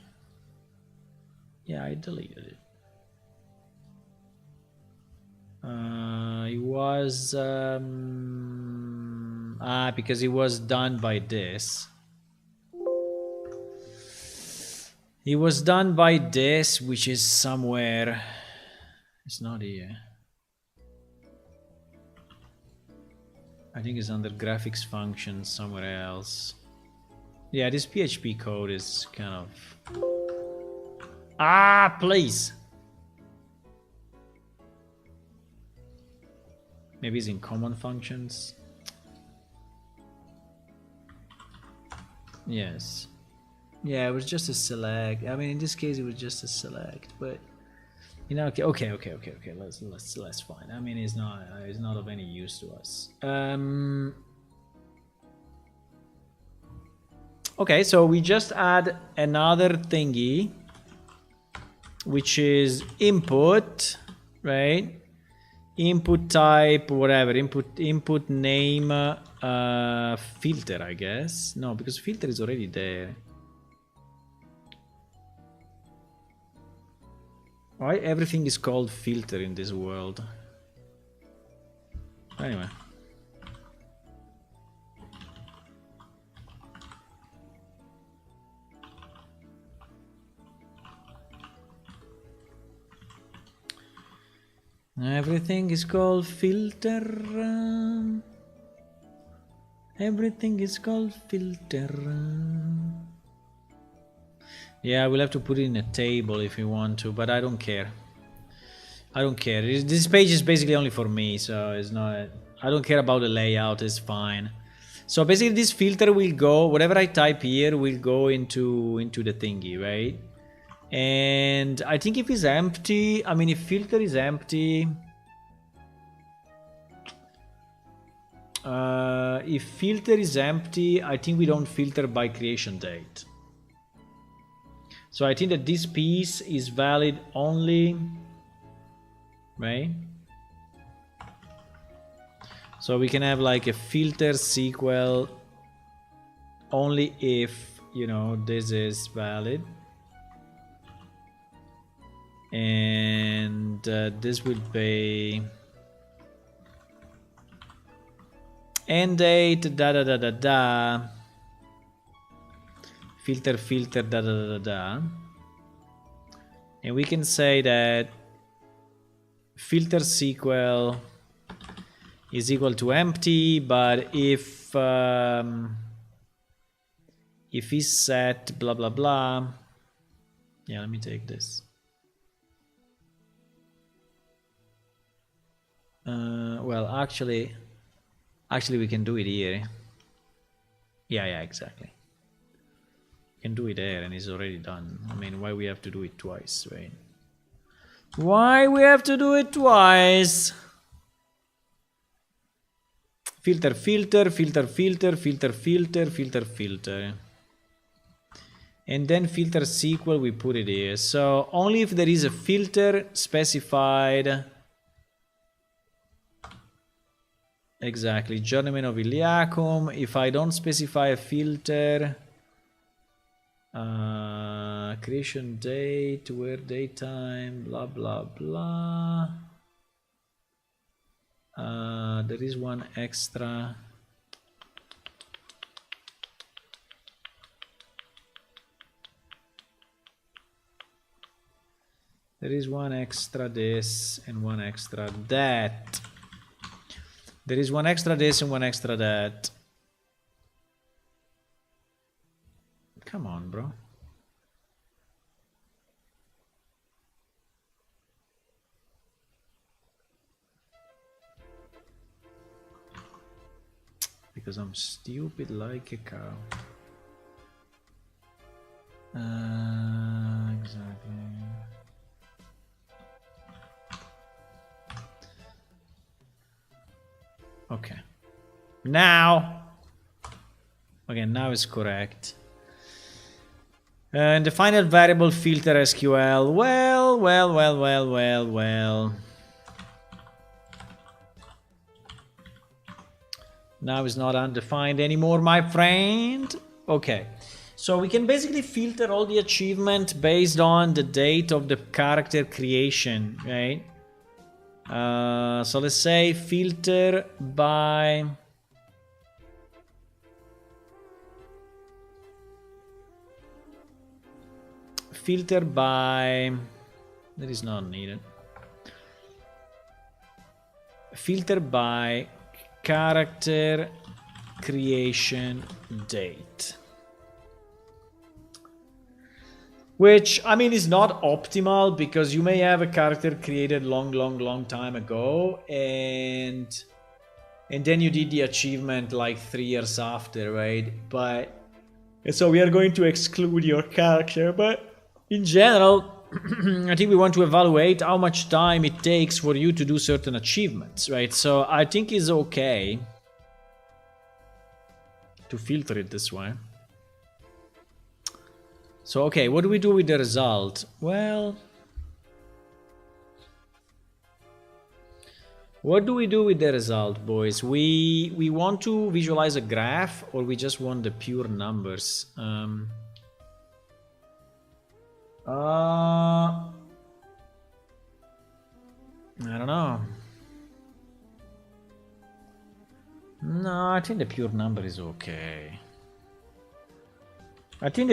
Yeah, I deleted it. It was because it was done by this. It was done by this, which is somewhere. It's not here. I think it's under graphics functions somewhere else. Yeah, this PHP code is kind of... please! Maybe it's in common functions. Yes. Yeah, it was just a select. I mean, in this case, it was just a select, but you know, okay. Let's fine. I mean, it's not of any use to us. Okay, so we just add another thingy, which is input, right? Input type, whatever. Input name, filter, I guess. No, because filter is already there. Why everything is called filter in this world? Anyway. Everything is called filter. Everything is called filter. Yeah, we'll have to put it in a table if we want to, but I don't care. I don't care. This page is basically only for me, so it's not... I don't care about the layout, it's fine. So basically this filter will go, whatever I type here will go into the thingy, right? And I think if it's empty, I mean, if filter is empty... if filter is empty, I think we don't filter by creation date. So I think that this piece is valid only, right? So we can have like a filter SQL only if, you know, this is valid. And this would be end date, filter, and we can say that filter SQL is equal to empty, but if if is set blah blah blah. Yeah, let me take this. Well, actually we can do it here. Yeah, exactly. We can do it there and it's already done. I mean, why we have to do it twice, right? Why we have to do it twice? Filter, filter, filter, filter, filter, filter, filter, filter. And then filter SQL, we put it here. So only if there is a filter specified. Exactly, journeyman of Iliacum. If I don't specify a filter, creation date, where daytime, blah blah blah. There is one extra. There is one extra this and one extra that. There is one extra this and one extra that. Come on, bro. Because I'm stupid like a cow. Exactly. Okay. Now. Okay, now it's correct. And the final variable filter SQL. Well. Now it's not undefined anymore, my friend. Okay. So we can basically filter all the achievement based on the date of the character creation, right? So let's say filter by that is not needed. Filter by character creation date, which I mean is not optimal because you may have a character created long time ago and then you did the achievement like 3 years after, right? But so we are going to exclude your character, but in general I think we want to evaluate how much time it takes for you to do certain achievements, right? So I think it's okay to filter it this way. So, okay, what do we do with the result? Well, what do we do with the result, boys? We want to visualize a graph or we just want the pure numbers? I don't know. No, I think the pure number is okay. I don't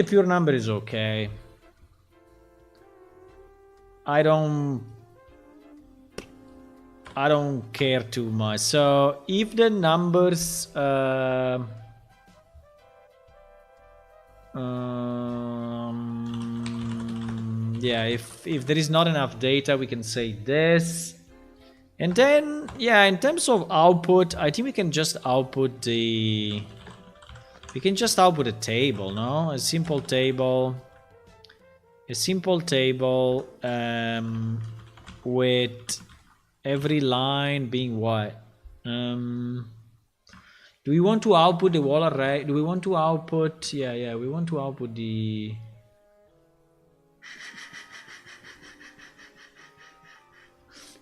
care too much. So if the numbers yeah, if there is not enough data, we can say this. And then, yeah, in terms of output, I think we can just output a table, no? A simple table with every line being what? Do we want to output the wall array? Do we want to output? Yeah, we want to output the.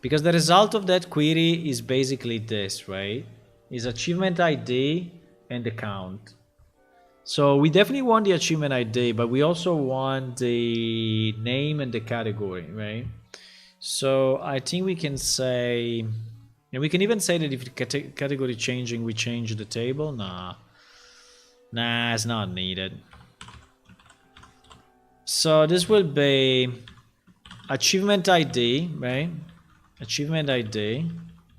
Because the result of that query is basically this, right? Is achievement ID and the count. So we definitely want the achievement ID, but we also want the name and the category, right? So I think we can say, and we can even say that if the category changing, we change the table. Nah, it's not needed. So this will be achievement ID, right? Achievement ID,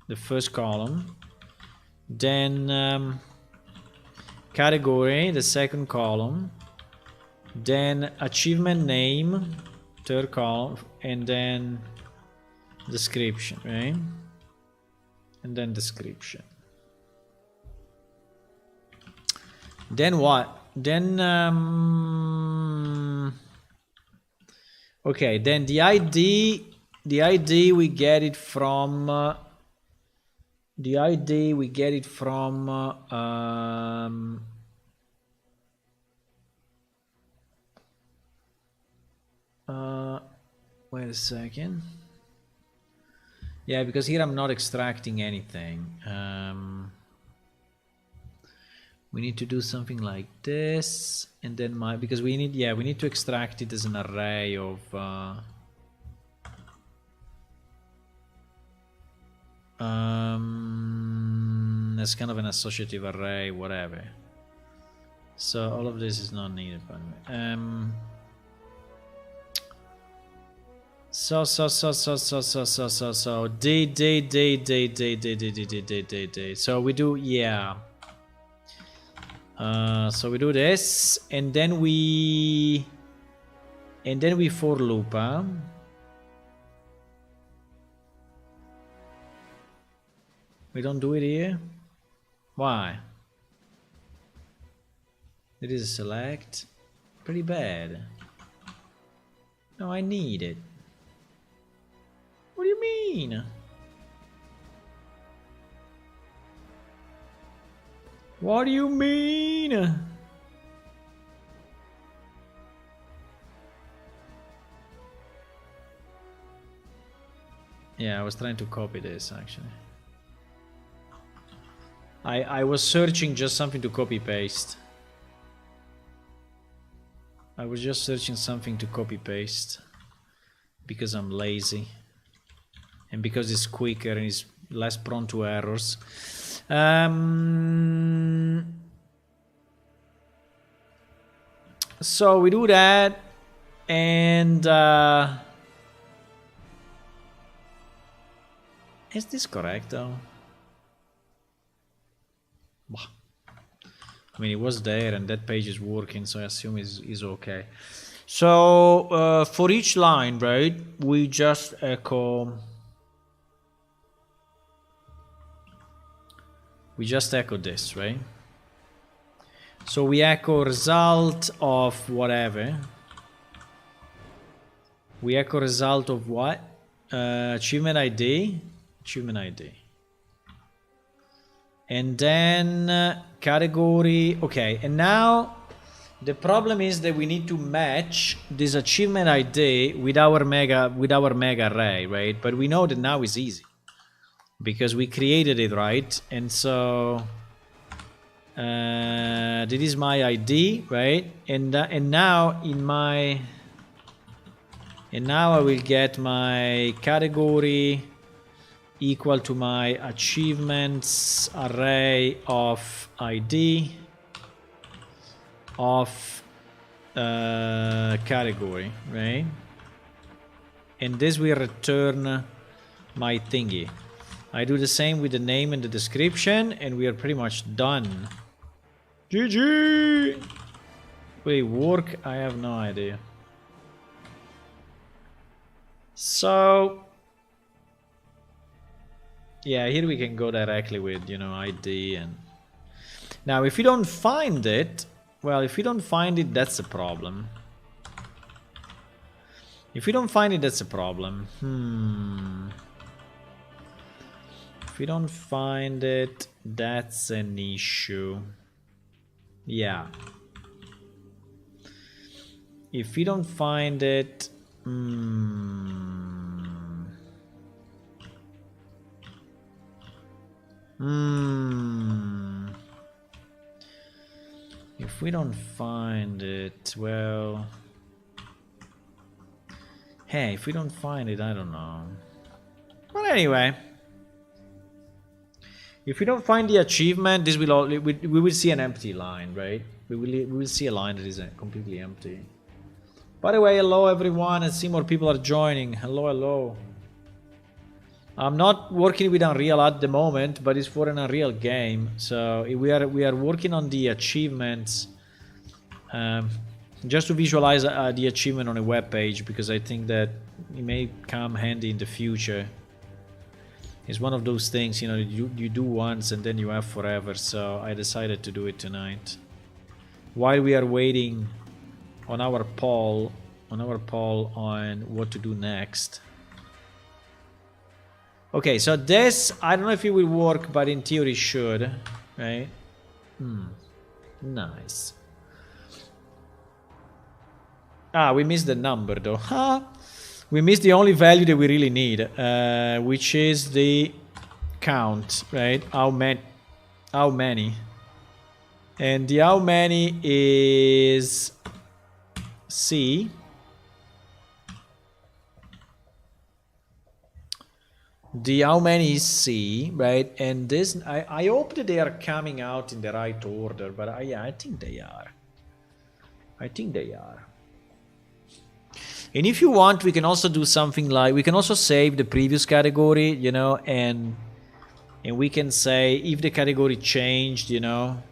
the first column, then category, the second column, then achievement name, third column, and then description, right? And then description. Then what? Then okay, then the ID we get it from the ID we get it from wait a second. Yeah, because here I'm not extracting anything. We need to do something like this, and then because we need to extract it as an array of as kind of an associative array, whatever. So all of this is not needed, by the way. So we do, yeah. So we do this, and then we for loop, huh? We don't do it here. Why? It is a select. Pretty bad. No, I need it. What do you mean? What do you mean? Yeah, I was trying to copy this actually. I was searching just something to copy paste. I was just searching something to copy paste because I'm lazy and because it's quicker and it's less prone to errors. So we do that, and is this correct though? I mean, it was there and that page is working, so I assume is okay. So for each line, right, we just echo this, right? So we echo result of whatever. We echo result of what? Achievement ID. And then category. Okay, and now the problem is that we need to match this achievement ID with our mega array, right? But we know that now is easy because we created it, right? And so this is my ID, right? And now I will get my category equal to my achievements array of ID of category, right? And this will return my thingy. I do the same with the name and the description, and we are pretty much done. GG! Will it work? I have no idea. So yeah, here we can go directly with, you know, ID. And now if you don't find it, well, if you don't find it, that's a problem. If you don't find it, that's a problem. If you don't find it, that's an issue. Yeah. If you don't find it, if we don't find it, well, hey, if we don't find it, I don't know. But anyway, if we don't find the achievement, this will we will see an empty line, right? We will see a line that is completely empty. By the way, hello everyone. I see more people are joining. Hello. I'm not working with Unreal at the moment, but it's for an Unreal game. So we are working on the achievements. just to visualize the achievement on a web page, because I think that it may come handy in the future. It's one of those things, you know, you do once and then you have forever, so I decided to do it tonight. While we are waiting on our poll, on what to do next. Okay, so this, I don't know if it will work, but in theory it should, right? Nice. Ah, we missed the number though. We missed the only value that we really need, which is the count, right? How many? And the how many is C. The how many is C, right? And this, I hope that they are coming out in the right order, but yeah, I think they are. I think they are. And if you want, we can also do something like, we can also save the previous category, you know, and we can say if the category changed, you know,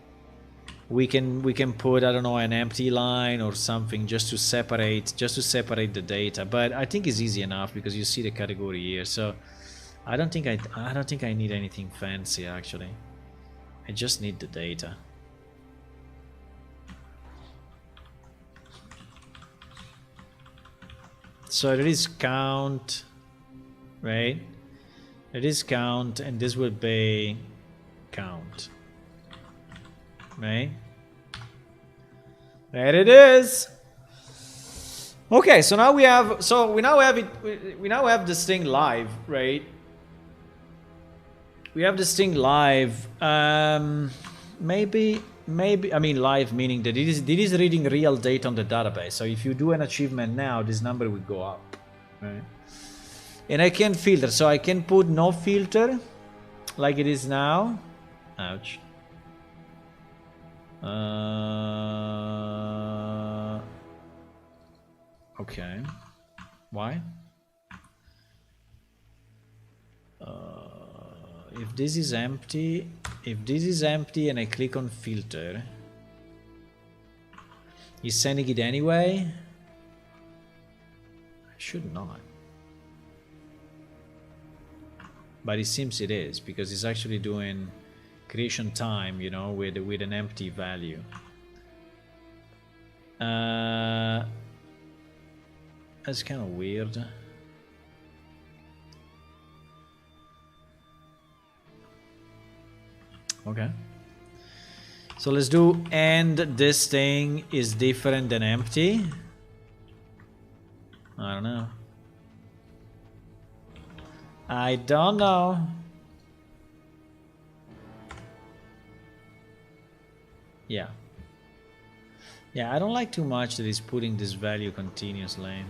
we can put, I don't know, an empty line or something just to separate the data. But I think it's easy enough because you see the category here. So I don't think I need anything fancy actually. I just need the data. So it is count, right? It is count, and this will be count, right? There it is. Okay, so now we have this thing live, right? We have this thing live. Maybe, I mean live meaning that it is reading real data on the database. So if you do an achievement now, this number will go up, right? And I can filter, so I can put no filter, like it is now. Ouch. Okay. Why? If this is empty, and I click on filter, is sending it anyway? I should not. But it seems it is, because it's actually doing creation time, you know, with an empty value. That's kind of weird. Okay. So let's do, and this thing is different than empty. I don't know. I don't know. Yeah. Yeah, I don't like too much that it's putting this value continuously.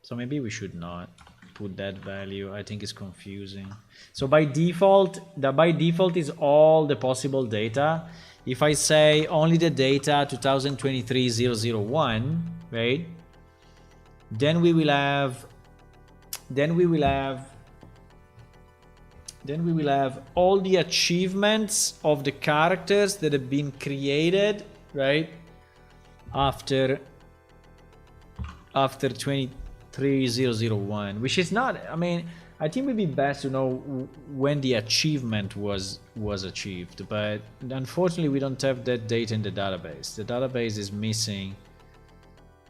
So maybe we should not put that value. I think it's confusing. So by default is all the possible data. If I say only the data 2023-001, right? Then we will have all the achievements of the characters that have been created, right? After 23001, which is not, I mean, I think it would be best to know when the achievement was achieved, but unfortunately we don't have that data in the database. The database is missing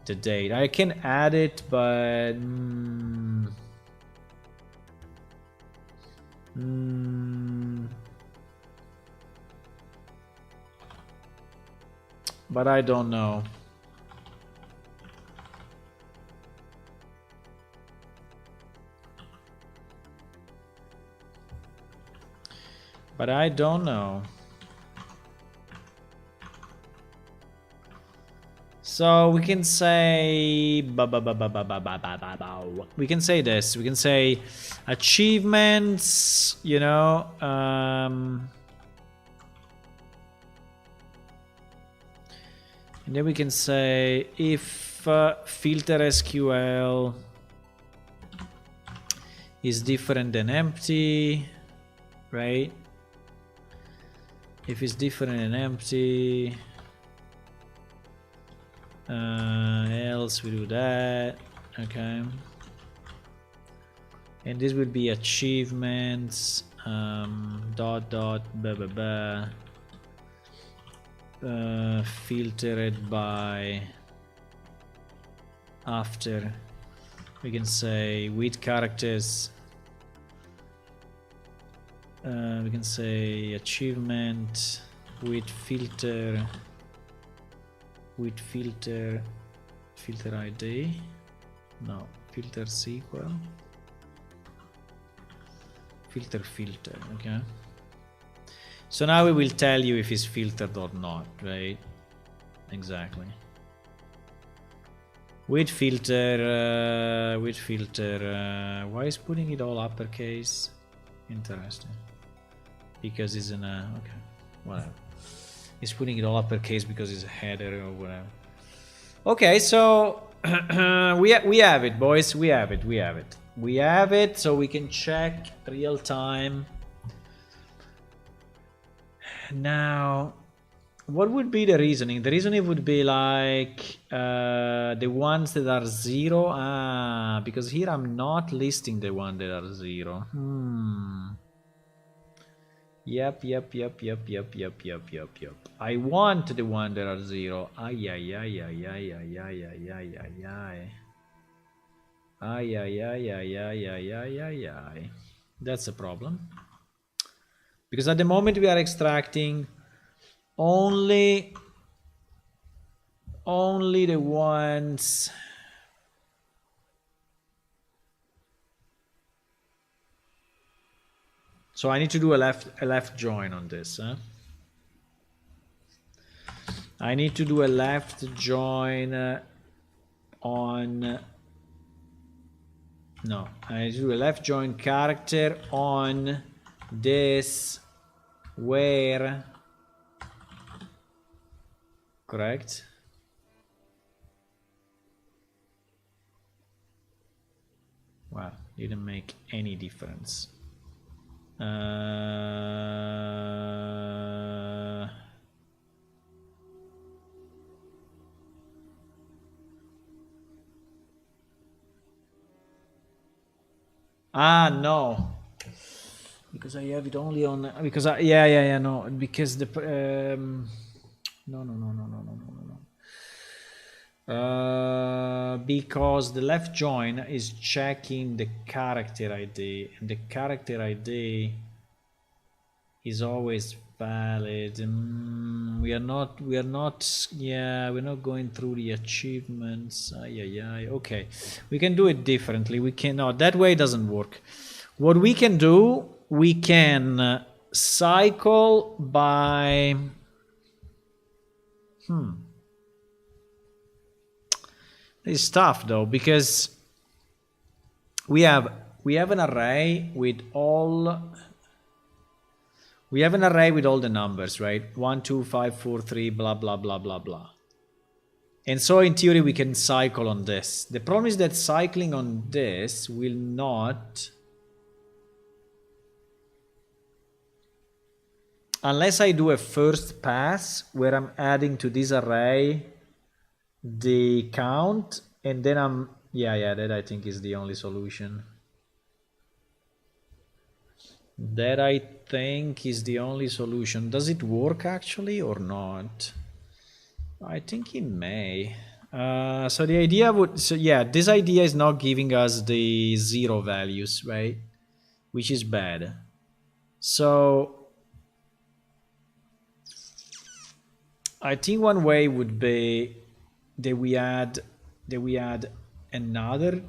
the date. I can add it, but but I don't know. But I don't know. So we can say we can say this. We can say achievements, you know, and then we can say if filter SQL is different than empty, right? If it's different than empty, else we do that. Okay, and this would be achievements, dot dot blah blah blah, filtered by after. We can say with characters, we can say achievement with filter ID, no, filter sequel, filter. Okay, so now we will tell you if it's filtered or not, right? Exactly. With filter, why is putting it all uppercase? Interesting. Because it's in a, okay, whatever. It's putting it all uppercase because it's a header or whatever. Okay, so we have it, boys. We have it. So we can check real time. Now, what would be the reasoning? The reasoning would be like the ones that are 0. Because here I'm not listing the ones that are 0. Yep. I want the one that are 0. That's a problem. Because at the moment we are extracting only the ones. So I need to do a left join on this, huh? I need to do a left join on. No, I need to do a left join character on this where. Correct. Wow, didn't make any difference. No, because I have it only on, because no, because the because the left join is checking the character ID, and the character ID is always valid. We're not going through the achievements. Okay, we can do it differently. We cannot, that way it doesn't work. What we can do, we can cycle by it's tough though, because we have an array with all the numbers, right? 1 2 5 4 3 blah blah blah blah blah. And so in theory we can cycle on this. The problem is that cycling on this will not, unless I do a first pass where I'm adding to this array the count, and then I'm that I think is the only solution. That I think is the only solution. Does it work actually or not? I think it may. So the idea would, this idea is not giving us the 0 values, right? Which is bad. So I think one way would be that we add another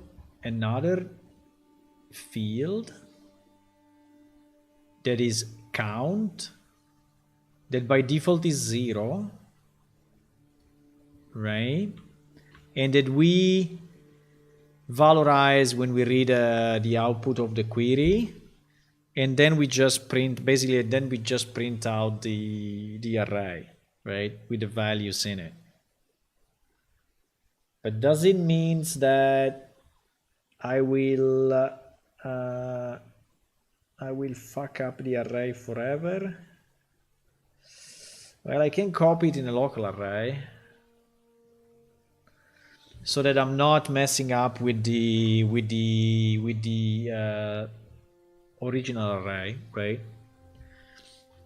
field that is count, that by default is 0, right? And that we valorize when we read the output of the query, and then we just print out the array, right, with the values in it. But does it mean that I will fuck up the array forever? Well, I can copy it in a local array. so that I'm not messing up with the original array, right?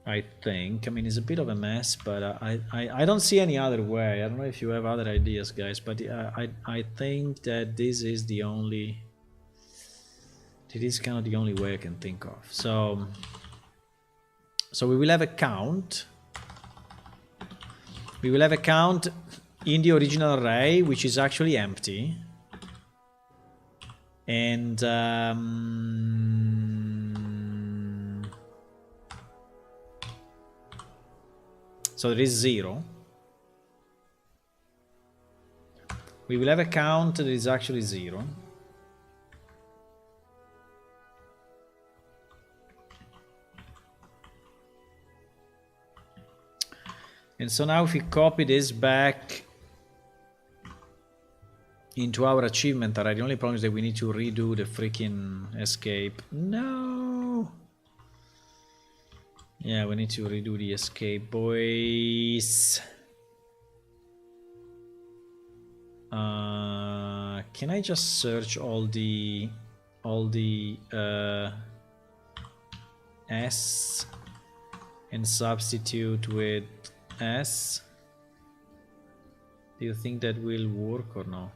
I think. I mean, it's a bit of a mess, but I don't see any other way. I don't know if you have other ideas, guys, but I think that this is the only. It is kind of the only way I can think of. So we will have a count. We will have a count in the original array, which is actually empty. And so there is 0. We will have a count that is actually 0. And so now if we copy this back into our achievement array, the only problem is that we need to redo the freaking escape. No! Yeah, we need to redo the escape, boys. Can I just search all the S and substitute with S? Do you think that will work or no?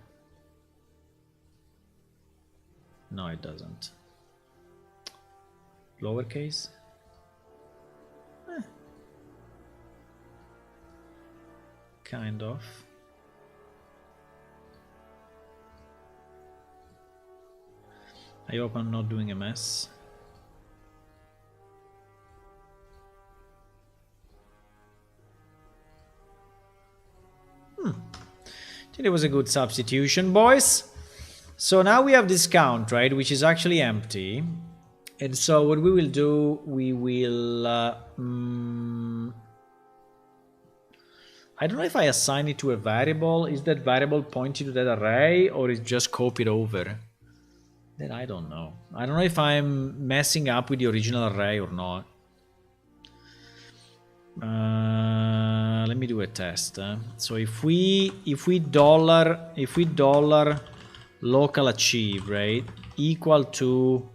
No, it doesn't. Lowercase? Kind of. I hope I'm not doing a mess. I think it was a good substitution, boys. So now we have this count, right, which is actually empty. And so what we will do, we will... I don't know if I assign it to a variable. Is that variable pointing to that array, or is just copied over? Then I don't know. I don't know if I'm messing up with the original array or not. Let me do a test. So if we dollar local achieve, right, equal to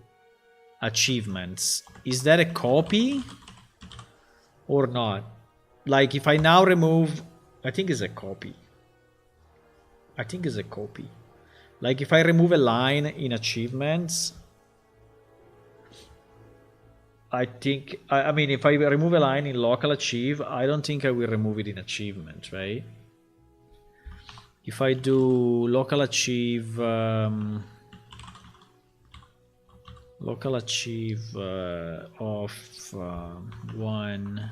achievements, is that a copy or not? Like if I now remove, I think it's a copy. I think it's a copy. Like if I remove a line in achievements, I think, I mean, if I remove a line in local achieve, I don't think I will remove it in achievement, right? If I do local achieve of 1,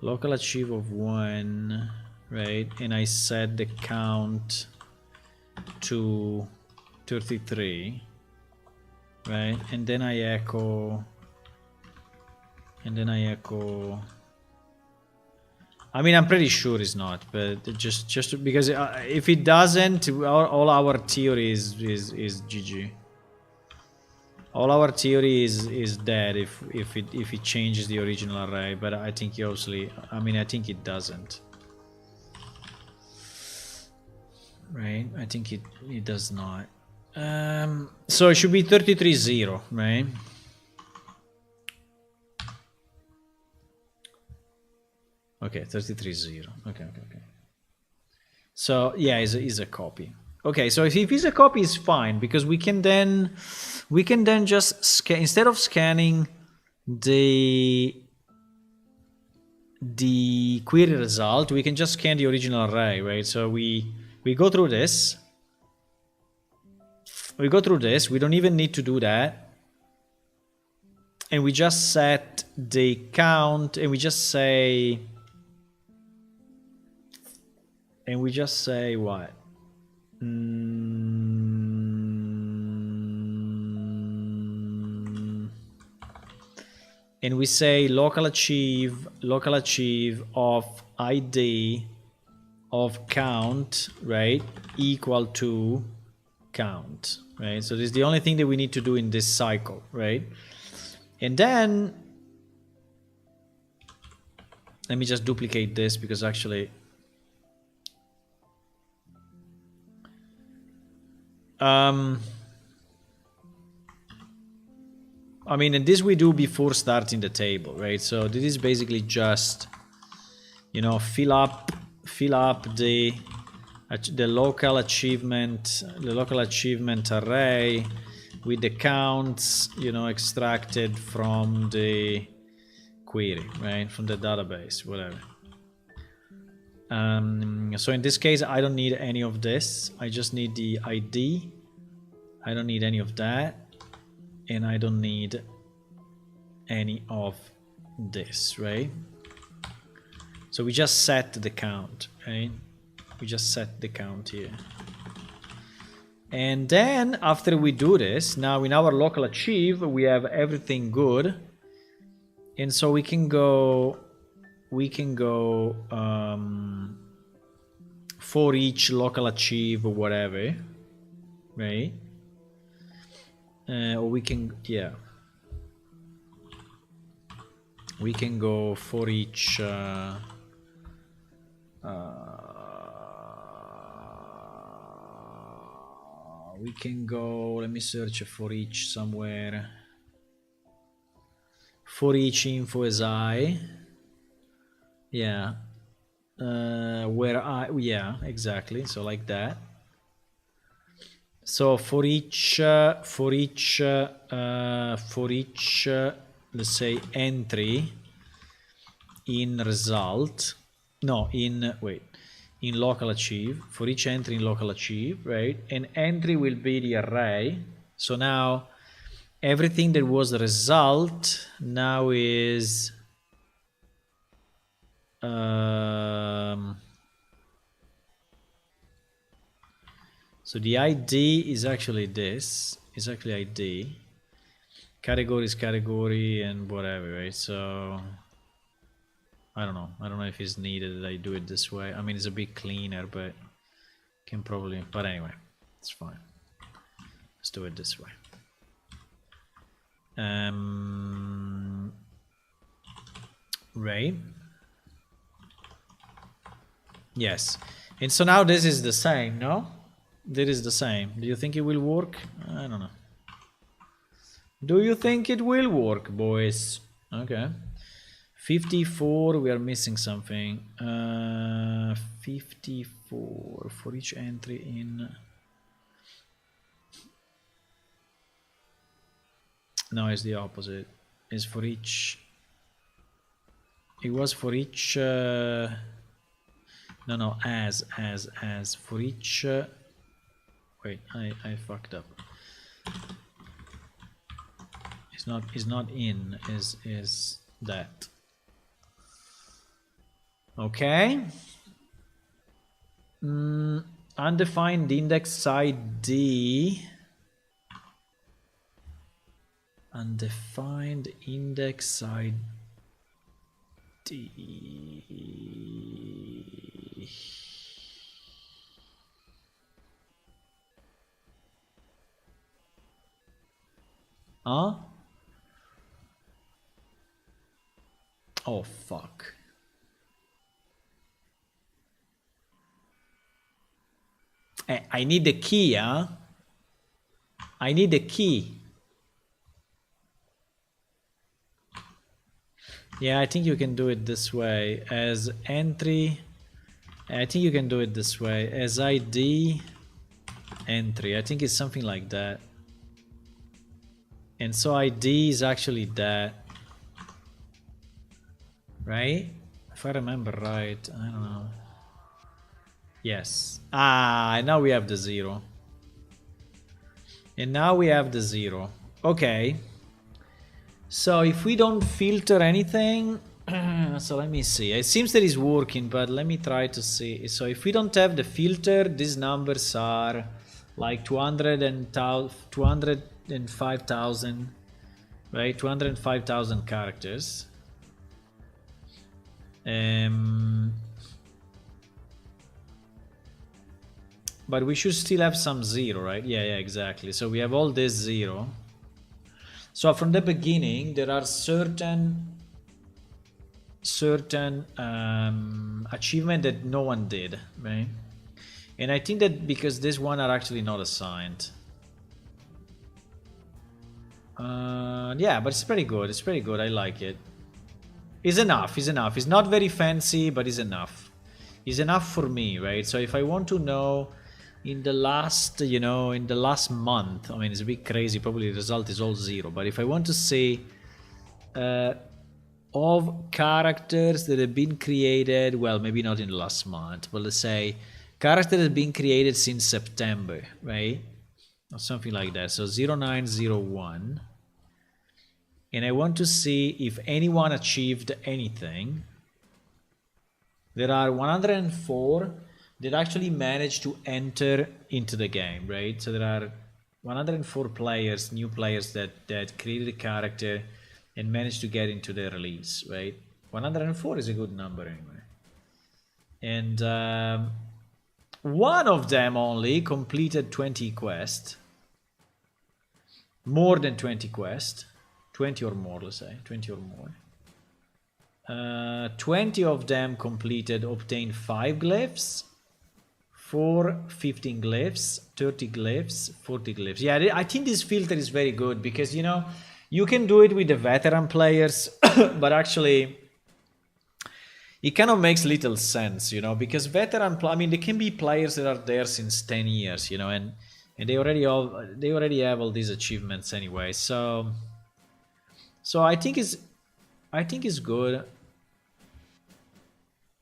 local achieve of 1, right? And I set the count to 33, right? And then I echo, I mean, I'm pretty sure it's not, but just because if it doesn't, all our theory is GG. All our theory is dead if it changes the original array. But I think obviously, I mean, I think it doesn't. Right? I think it does not. So it should be 33-0, right? Okay, 33-0. Okay. So yeah, is a copy. Okay, so if it's a copy, it's fine, because we can then just scan, instead of scanning the query result, we can just scan the original array, right? So we go through this. We go through this. We don't even need to do that. And we just set the count, and we just say what? And we say local achieve of ID of count, right, equal to count, right? So this is the only thing that we need to do in this cycle, right? And then let me just duplicate this, because actually I mean, and this we do before starting the table, right? So this is basically just, you know, fill up the local achievement array with the counts, you know, extracted from the query, right, from the database, whatever. So in this case, I don't need any of this. I just need the ID. I don't need any of that, and I don't need any of this, right? So we just set the count, right? We just set the count here. And then after we do this, now in our local achieve, we have everything good. And so we can go for each local achieve or whatever, right? Or we can, yeah. We can go for each we can go, let me search for each somewhere. For each info as I, yeah, where I, yeah, exactly. So like that. So for each, let's say entry in result, no, in, wait, in local achieve, for each entry in local achieve, right? And entry will be the array. So now everything that was the result now is so the ID is actually this, is actually ID. Category is category and whatever, right? So I don't know if it's needed that I do it this way. I mean, it's a bit cleaner, but can probably, but anyway, it's fine. Let's do it this way. Right. Yes. And so now this is the same, no? This is the same. Do you think it will work? I don't know. Do you think it will work, boys? Okay. 54, we are missing something. 54 for each entry in... No, it's the opposite. It's for each... It was for each... No, as for each... Wait, I fucked up. It's not in, is that. Okay. Undefined index ID. Undefined index ID. Huh? Oh, fuck. I need the key, huh? I need the key. Yeah, I think you can do it this way. As entry, I think you can do it this way. As ID, entry. I think it's something like that. And so ID is actually that. Right? If I remember right, I don't know. Yes. Ah, now we have the 0. And now we have the 0. Okay. So if we don't filter anything, so let me see. It seems that it's working, but let me try to see. So if we don't have the filter, these numbers are like 205,000, right? 205,000 characters. But we should still have some 0, right? Yeah, exactly. So we have all this 0. So from the beginning, there are certain achievement that no one did, right? And I think that because this one are actually not assigned. Yeah, but it's pretty good. It's pretty good. I like it. It's enough. It's enough. It's not very fancy, but it's enough. It's enough for me, right? So if I want to know in the last, you know, in the last month, I mean, it's a bit crazy. Probably the result is all 0. But if I want to see of characters that have been created, well, maybe not in the last month, but let's say characters that have been created since September, right? Or something like that. So 0901. And I want to see if anyone achieved anything. There are 104 that actually managed to enter into the game, right? So there are 104 players, new players that created a character and managed to get into the release, right? 104 is a good number anyway. And one of them only completed 20 quests. More than 20 quests. 20 or more, let's say. 20 or more. 20 of them completed, obtained 5 glyphs, 4 15 glyphs, 30 glyphs, 40 glyphs. Yeah, I think this filter is very good because, you know, you can do it with the veteran players, but actually it kind of makes little sense, you know, because I mean, there can be players that are there since 10 years, you know, and they already have all these achievements anyway. So I think it's good.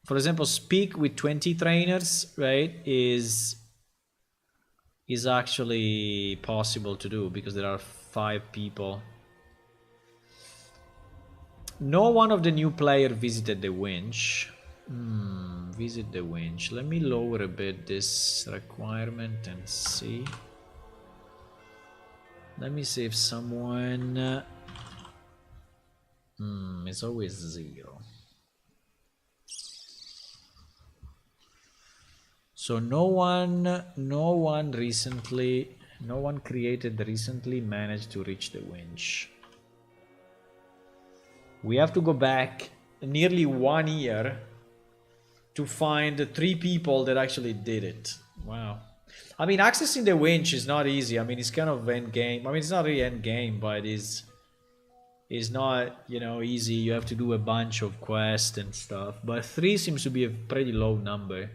For example, speak with 20 trainers, right, is actually possible to do because there are 5 people. No one of the new player visited the winch. Visit the winch. Let me lower a bit this requirement and see. Let me see if someone... it's always 0. So no one created recently managed to reach the winch. We have to go back nearly 1 year to find 3 people that actually did it. Wow. I mean, accessing the winch is not easy. I mean, it's kind of end game. I mean, it's not really end game, but it's not, you know, easy. You have to do a bunch of quests and stuff. But 3 seems to be a pretty low number.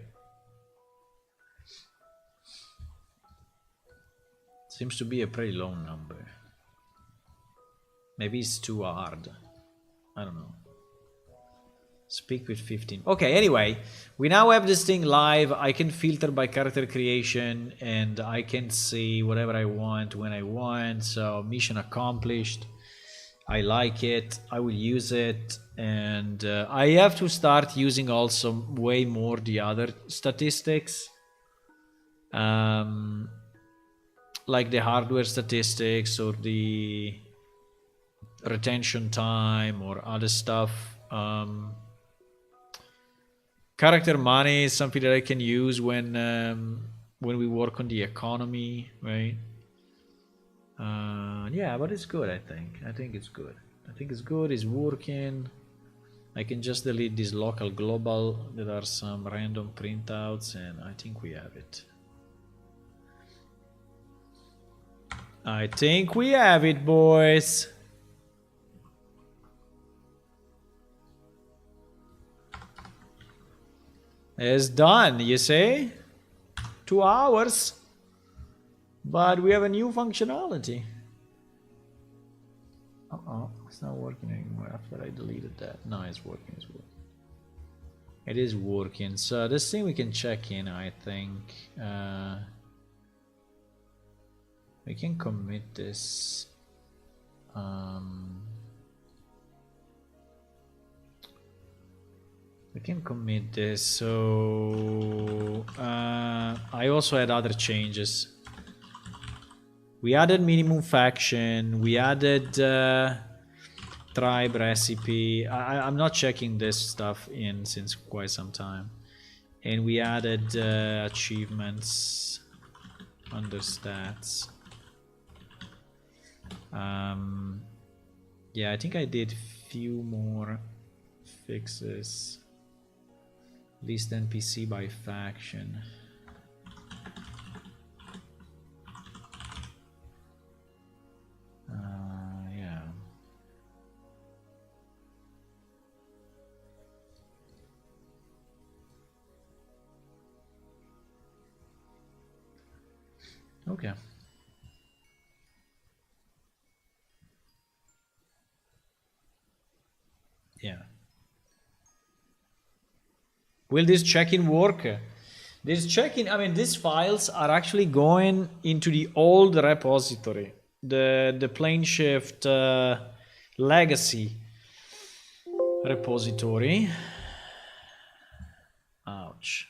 Seems to be a pretty low number. Maybe it's too hard. I don't know. Speak with 15. Okay, anyway, we now have this thing live. I can filter by character creation and I can see whatever I want when I want. So mission accomplished. I like it. I will use it. And I have to start using also way more the other statistics. Like the hardware statistics or the retention time or other stuff. Character money is something that I can use when we work on the economy, right? Yeah, but it's good. I think it's good. It's working. I can just delete this local global. There are some random printouts, and I think we have it. I think we have it, boys. It's done, you see? 2 hours. But we have a new functionality. It's not working anymore after I deleted that. No, it's working, It is working. So this thing we can check in, I think. We can commit this. We can commit this. So I also had other changes. We added minimum faction. We added tribe recipe. I'm not checking this stuff in since quite some time. And we added achievements under stats. Yeah, I think I did few more fixes. List NPC by faction. Okay. Yeah. Will this check-in work? This check-in, I mean, these files are actually going into the old repository, the PlaneShift legacy repository. Ouch.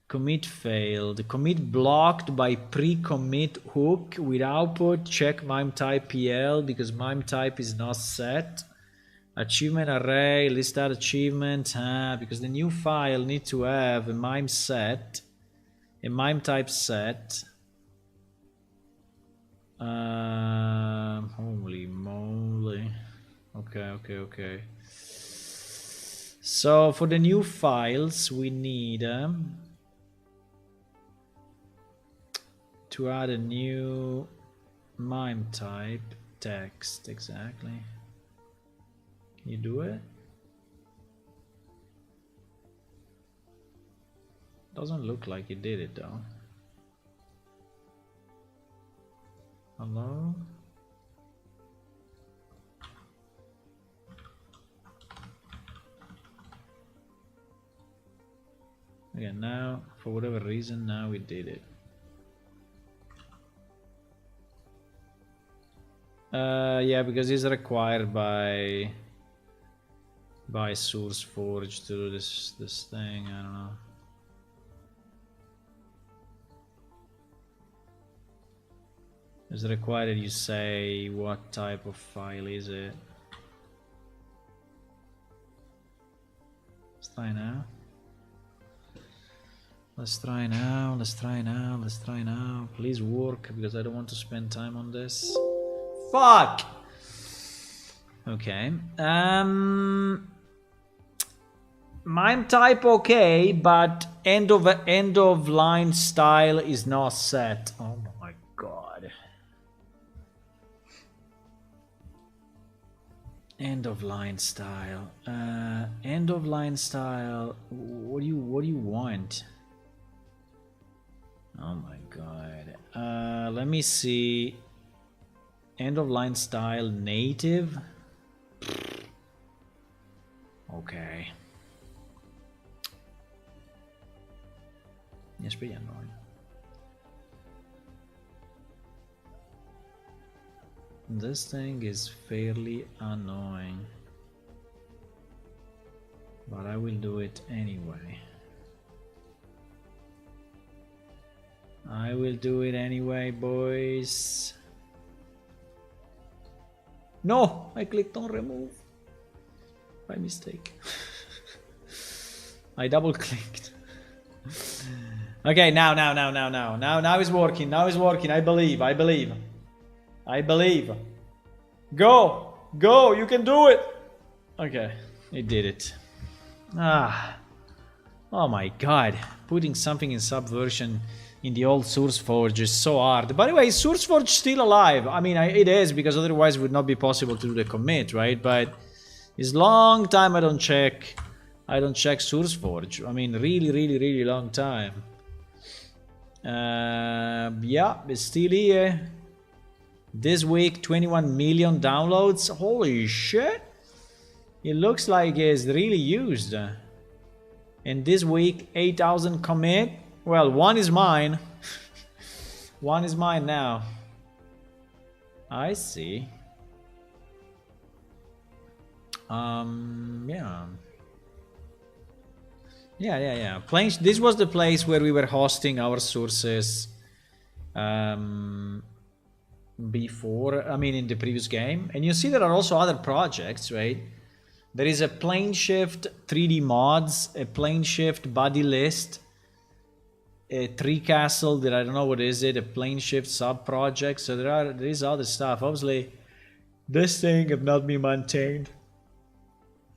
Commit failed. Commit blocked by pre-commit hook with output. Check MIME type PL because MIME type is not set. Achievement array, list out achievement, because the new file need to have a MIME set, a MIME type set. Holy moly. Okay. So for the new files, we need to add a new MIME type text, exactly. Can you do it? Doesn't look like you did it though. Hello? Okay, now, for whatever reason, now we did it. Yeah, because it's required by SourceForge to do this thing. I don't know. It's required that you say what type of file is it. Let's try now. Let's try now. Please work because I don't want to spend time on this. Fuck! Okay. MIME type okay, but end of line style is not set. Oh my god. End of line style. End of line style. What do you want? Oh my god. Let me see. End of line style native. Okay. It's pretty annoying. This thing is fairly annoying. But I will do it anyway. I will do it anyway, boys. No! I clicked on remove. By mistake. I double clicked. Okay, now it's working. Now it's working. I believe. Go! You can do it! Okay, it did it. Oh my god. Putting something in Subversion in the old SourceForge is so hard. By the way, is SourceForge still alive? I mean, it is, because otherwise it would not be possible to do the commit, right? But it's long time I don't check SourceForge. I mean, really long time. Yeah, it's still here. This week, 21 million downloads. Holy shit! It looks like it's really used. And this week, 8,000 commit. Well, one is mine. One is mine now. I see. Yeah. This was the place where we were hosting our sources before, I mean, in the previous game. And you see there are also other projects, right? There is a PlaneShift 3D mods, a PlaneShift body list, a tree castle that I don't know what is it, a PlaneShift sub project. So there is other stuff. Obviously, this thing have not been maintained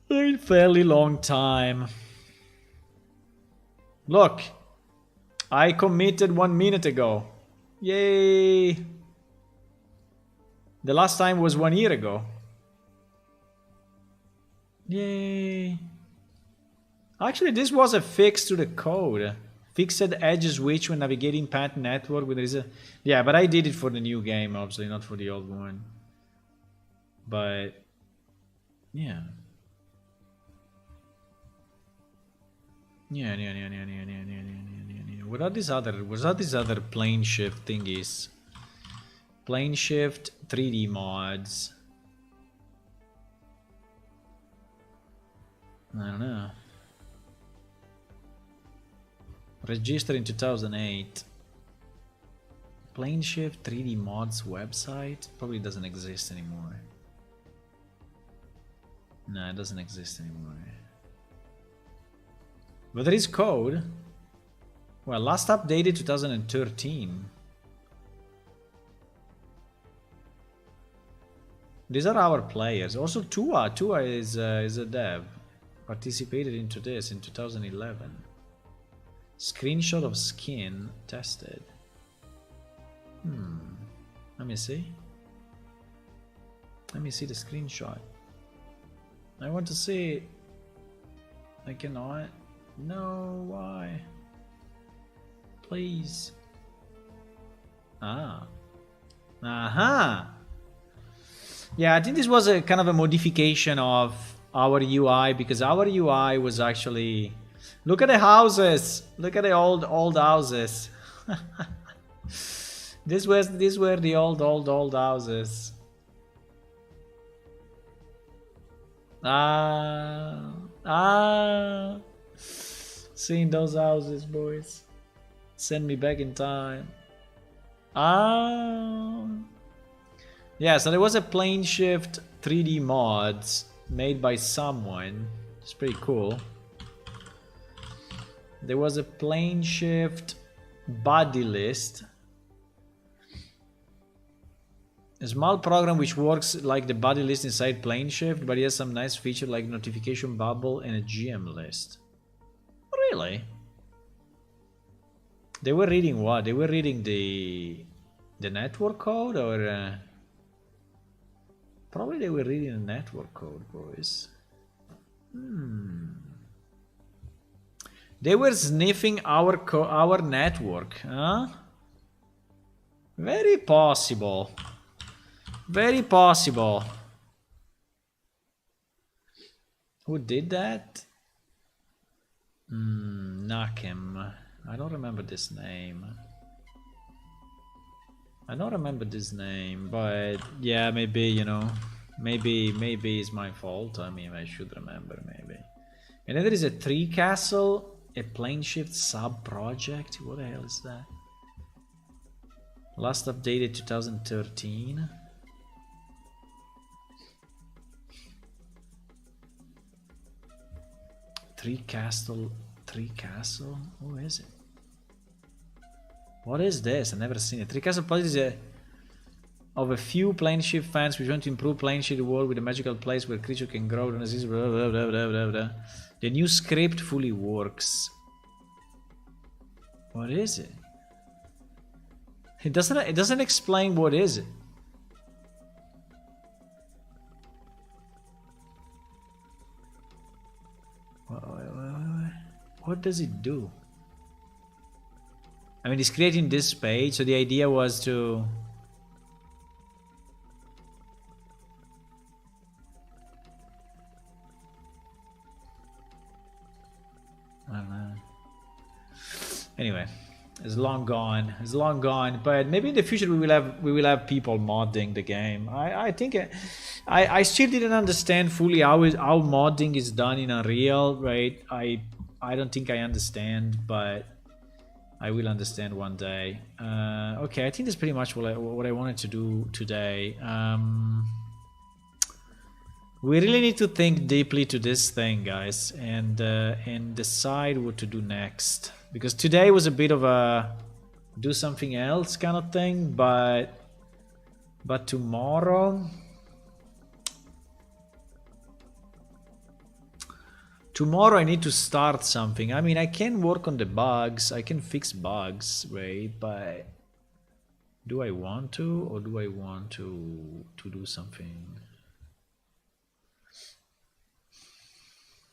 in a fairly long time. Look, I committed 1 minute ago. Yay! The last time was 1 year ago. Yay! Actually, this was a fix to the code. Fixed edge switch when navigating path network. When there is a yeah, but I did it for the new game, obviously, not for the old one. But yeah. Yeah. What are these other plane shift thingies? Plane shift 3D mods. I don't know. Registered in 2008. Plane shift 3D mods website probably doesn't exist anymore. No, it doesn't exist anymore. But there is code. Well, last updated 2013. These are our players. Also, Tua is a dev. Participated into this in 2011. Screenshot of skin tested. Let me see. Let me see the screenshot. I want to see it. I cannot. No, why? Please. Ah. Aha. Yeah, I think this was a kind of a modification of our UI, because our UI was actually, look at the houses, look at the old houses. These were the old houses. Seeing those houses, boys. Send me back in time. Yeah, so there was a plane shift 3D mods made by someone. It's pretty cool. There was a plane shift body list. A small program which works like the body list inside plane shift, but it has some nice feature like notification bubble and a GM list. Really? They were reading what? They were reading the network code, or probably they were reading the network code, boys. They were sniffing our network, huh? Very possible. Very possible. Who did that? Nakem. I don't remember this name. I don't remember this name, but yeah, maybe, you know, maybe it's my fault. I mean, I should remember, maybe. And then there is a tree castle, a plane shift sub project. What the hell is that? Last updated 2013. Tree castle. Who is it? What is this? I've never seen it. Tree castle project is of a few plane shift fans which want to improve plane shift world with a magical place where creature can grow. Blah, blah, blah, blah, blah. The new script fully works. What is it? It doesn't explain what is it. What does it do? I mean, it's creating this page, so the idea was to... I don't know. Anyway, it's long gone. It's long gone. But maybe in the future we will have people modding the game. I think I still didn't understand fully how modding is done in Unreal, right? I don't think I understand, but I will understand one day. Okay, I think that's pretty much what I wanted to do today. We really need to think deeply to this thing, guys, and decide what to do next. Because today was a bit of a do something else kind of thing, but tomorrow I need to start something. I mean, I can work on the bugs, I can fix bugs, right? But do I want to, or do I want to do something?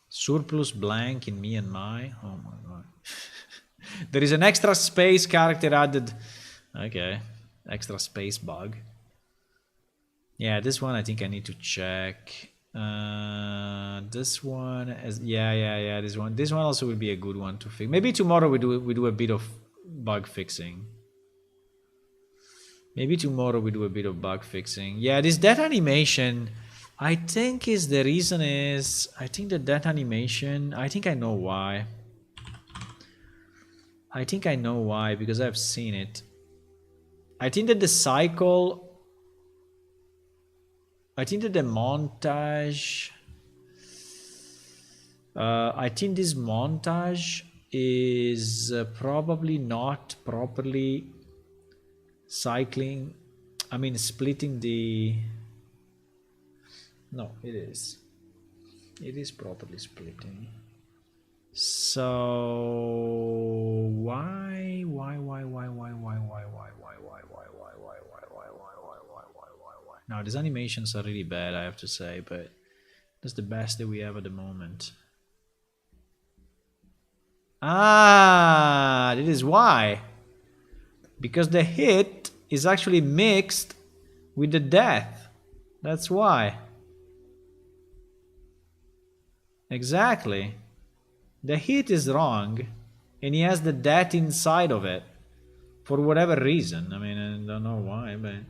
Surplus blank in me and my. Oh my god. There is an extra space character added. Okay, extra space bug. Yeah, this one I think I need to check. This one is yeah. This one also will be a good one to fix. Maybe tomorrow we do a bit of bug fixing. Maybe tomorrow we do a bit of bug fixing. Yeah, this death animation, I think is the reason is I think the death animation. I think I know why. I think I know why because I've seen it. I think that the cycle. I think that the montage. I think this montage is probably not properly cycling. I mean, splitting the. No, it is. It is properly splitting. So why? Now these animations are really bad, I have to say, but that's the best that we have at the moment. Ah, this is why. Because the hit is actually mixed with the death. That's why. Exactly. The hit is wrong, and he has the death inside of it. For whatever reason. I mean, I don't know why, but...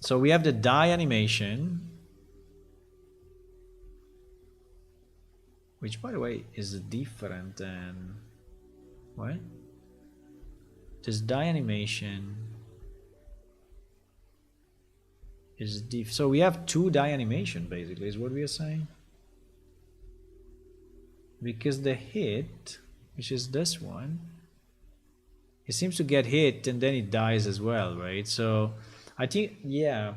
So we have the die animation. Which, by the way, is different than... What? This die animation... is diff. So we have two die animation, basically, is what we are saying. Because the hit, which is this one, it seems to get hit and then it dies as well, right? So I think, yeah,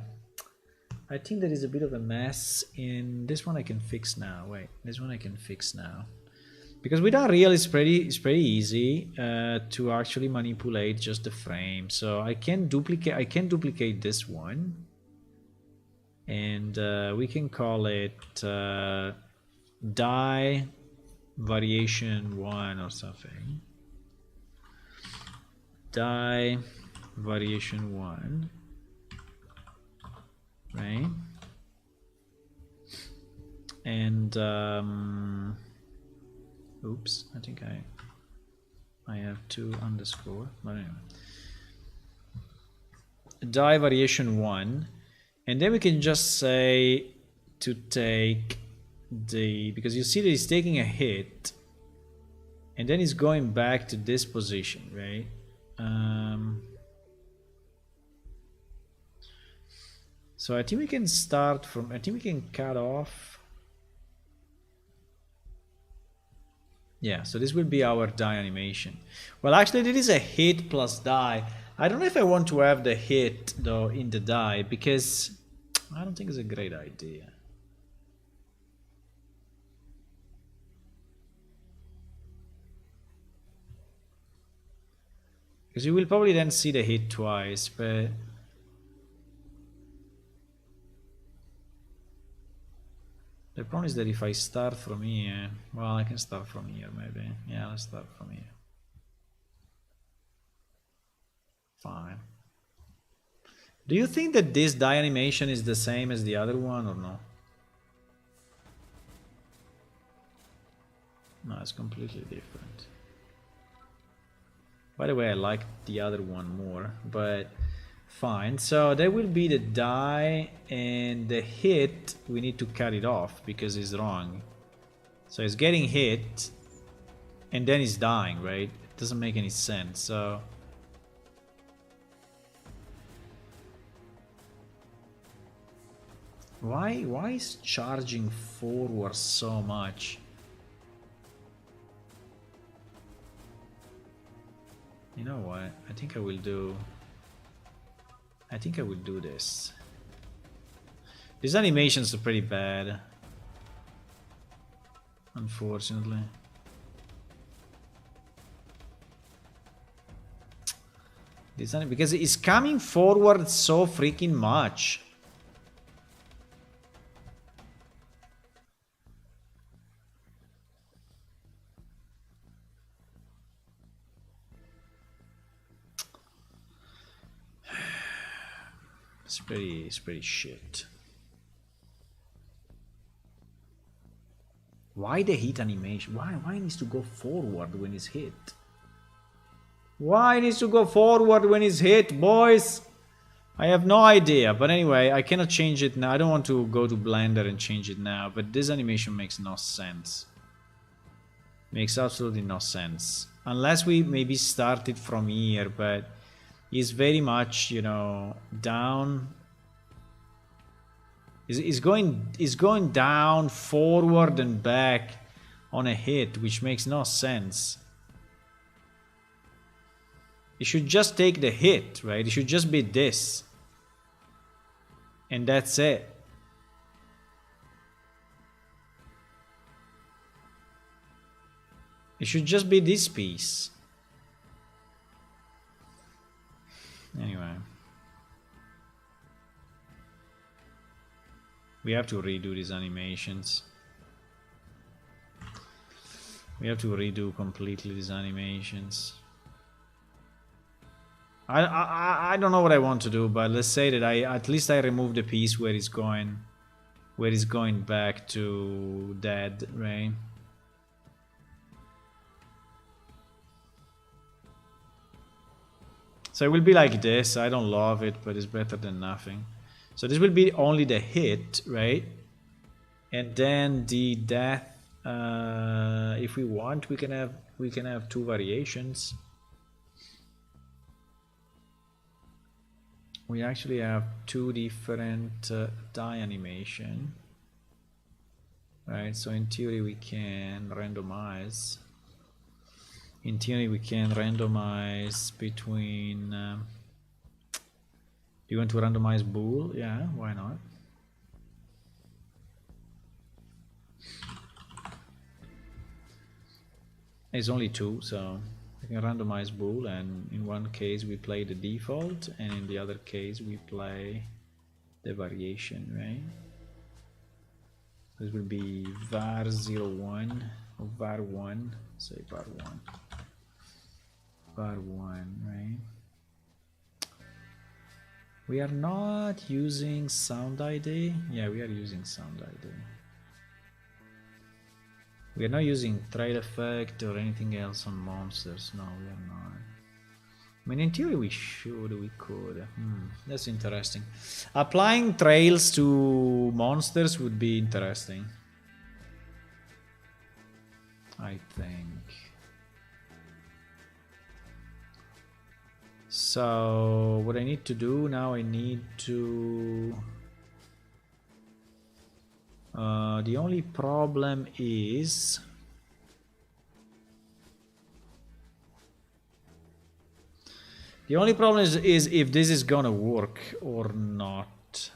I think there is a bit of a mess in this one. I can fix now. Wait, this one I can fix now. Because with Unreal, it's pretty easy to actually manipulate just the frame. So I can duplicate this one. And we can call it die variation 1 or something. Die variation 1, right? And oops, I think I have 2 underscore, but anyway. Die variation 1. And then we can just say to take the, because you see that he's taking a hit and then he's going back to this position, right? So I think we can start from, I think we can cut off. Yeah, so this will be our die animation. Well, actually there is a hit plus die. I don't know if I want to have the hit though in the die because I don't think it's a great idea. Because you will probably then see the hit twice, but the problem is that if I start from here, well, I can start from here maybe. Yeah, let's start from here. Fine. Do you think that this die animation is the same as the other one or no? No, it's completely different. By the way, I like the other one more, but fine. So there will be the die and the hit. We need to cut it off because it's wrong. So it's getting hit and then it's dying, right? It doesn't make any sense. So why is charging forward so much? You know what? I think I will do this. These animations are pretty bad, unfortunately. Because it's coming forward so freaking much. it's pretty shit. Why the hit animation? Why it needs to go forward when it's hit? Why it needs to go forward when it's hit, boys? I have no idea, but anyway, I cannot change it now. I don't want to go to Blender and change it now, but this animation makes no sense. Makes absolutely no sense. Unless we maybe start it from here, but it's very much, you know, down. It's going down, forward and back on a hit, which makes no sense. It should just take the hit, right? It should just be this. And that's it. It should just be this piece. Anyway. We have to redo these animations. We have to redo completely these animations. I don't know what I want to do, but let's say that at least I remove the piece where it's going back to dead, right? So it will be like this. I don't love it, but it's better than nothing. So this will be only the hit, right? And then the death. If we want, we can have two variations. We actually have two different die animation, right? So in theory we can randomize. In theory we can randomize between. Do you want to randomize bool? Yeah, why not? It's only two, so we can randomize bool, and in one case we play the default, and in the other case we play the variation, right? This will be var01 or var1, say var1, var1, right? We are not using sound ID. Yeah, we are using sound ID. We are not using trail effect or anything else on monsters. No, we are not. I mean, in theory we could. That's interesting. Applying trails to monsters would be interesting, I think. So what I need to do now, I need to... the only problem is... The only problem is if this is gonna work or not.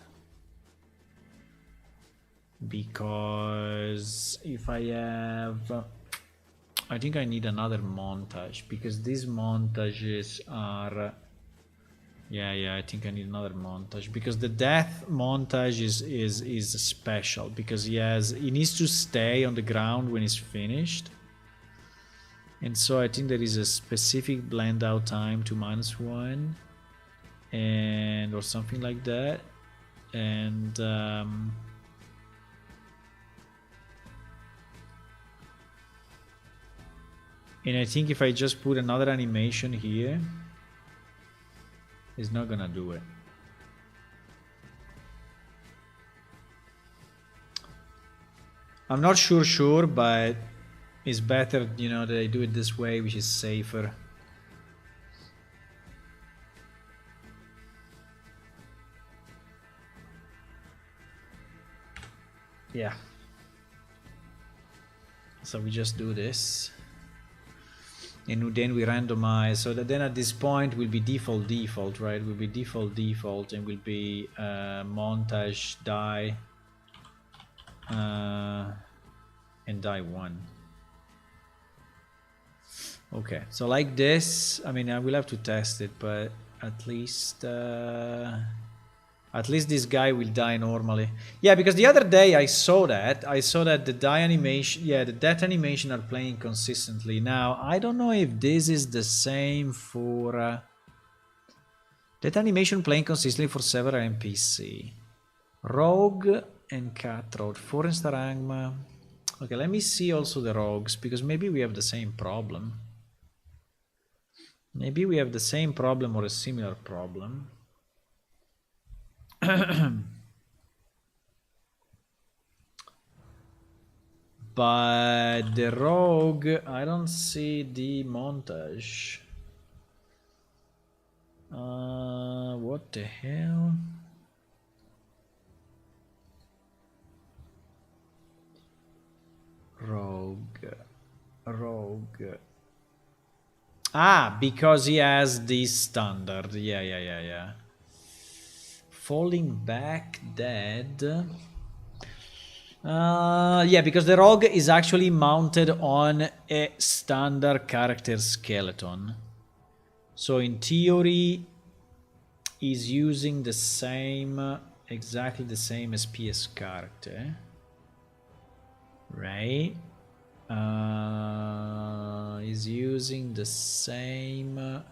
Because if I have... I think I need another montage, because these montages are... Yeah, I think I need another montage, because the death montage is special, because he needs to stay on the ground when he's finished. And so I think there is a specific blend out time to -1 and or something like that. And I think if I just put another animation here, it's not gonna do it. I'm not sure, but it's better, you know, that I do it this way, which is safer. Yeah. So we just do this. And then we randomize, so that then at this point will be default, right? Will be default, and will be montage die and die 1. Okay, so like this. I mean, I will have to test it, but at least this guy will die normally. Yeah, because the other day I saw that the die animation, yeah, the death animation are playing consistently. Now I don't know if this is the same for That animation playing consistently for several NPC. Rogue and Cutthroat, 4-star Angma. Okay, let me see also the rogues, because maybe we have the same problem. Maybe we have the same problem or a similar problem. But the rogue, I don't see the montage. What the hell? Rogue. Ah, because he has this standard. Yeah. Falling back dead. Yeah, because the rogue is actually mounted on a standard character skeleton. So in theory, he's using the same, exactly the same as PS character. Right? Is using the same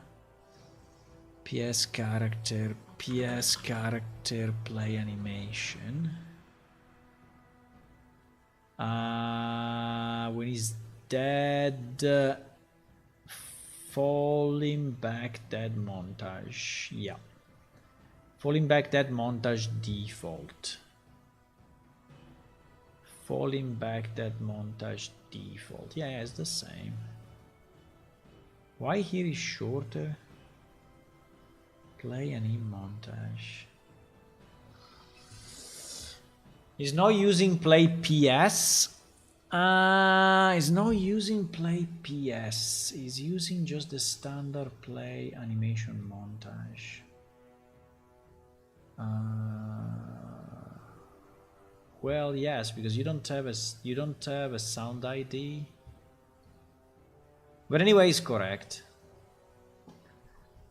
PS character play animation. When he's dead, falling back dead montage. Yeah, falling back dead montage default. Falling back that montage default. Yeah, it's the same. Why here is shorter? Play any montage. He's not using play PS. He's not using play PS. He's using just the standard play animation montage. Well, yes, because you don't have a sound ID. But anyway, it's correct.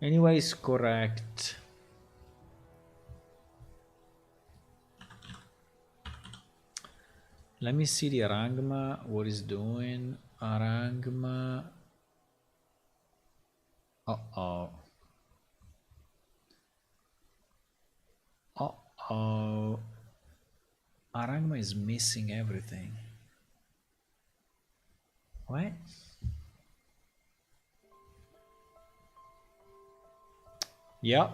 Anyway, it's correct. Let me see the Arangma, what is doing. Arangma. Uh-oh. Uh-oh. Arangma is missing everything. What? Yeah.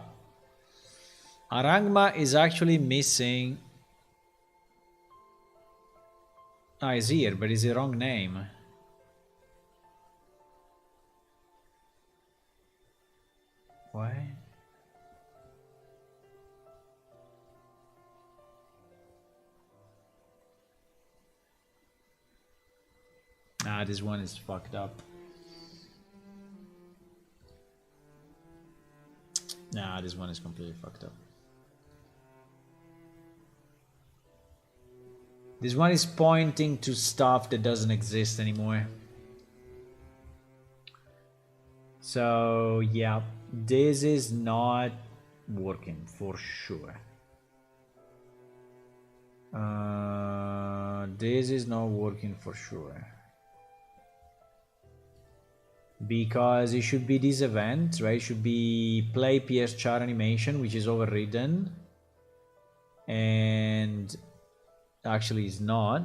Arangma is actually missing. Ah, he's here, but it's the wrong name. Why? Ah, this one is fucked up. Nah, this one is completely fucked up. This one is pointing to stuff that doesn't exist anymore. So, yeah, this is not working for sure. This is not working for sure. Because it should be this event, right? It should be play PS char animation, which is overridden. And actually it's not.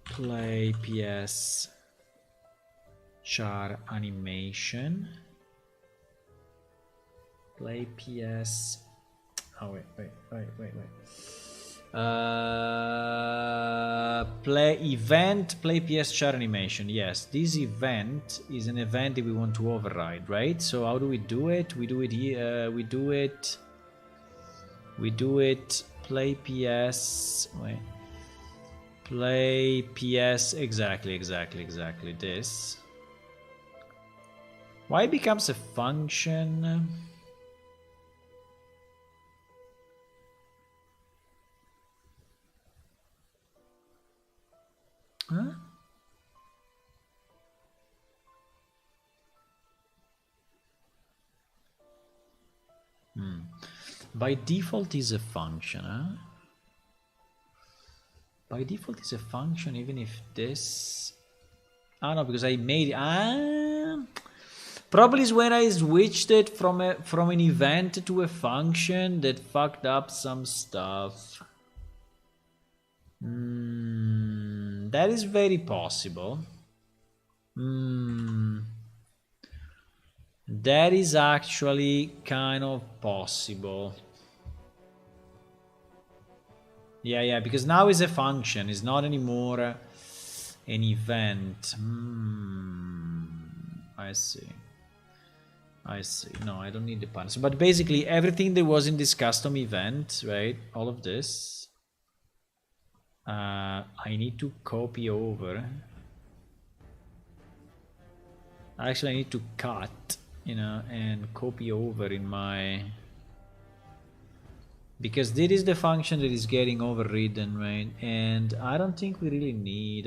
Play PS char animation. Play PS. Oh, wait. Play event, play PS char animation. Yes, this event is an event that we want to override, right? So how do we do it? We do it here. We do it. Play PS. Wait. Play PS. Exactly. This. Why it becomes a function? Huh? By default is a function, huh? By default is a function even if this... Ah, no, because I made it... Ah! Probably is when I switched it from an event to a function that fucked up some stuff. That is very possible. That is actually kind of possible. Yeah, because now it's a function. It's not anymore an event. I see. No, I don't need the punishment. But basically, everything that was in this custom event, right? All of this. I need to copy over. Actually, I need to cut, and copy over in my... Because this is the function that is getting overridden, right? And I don't think we really need...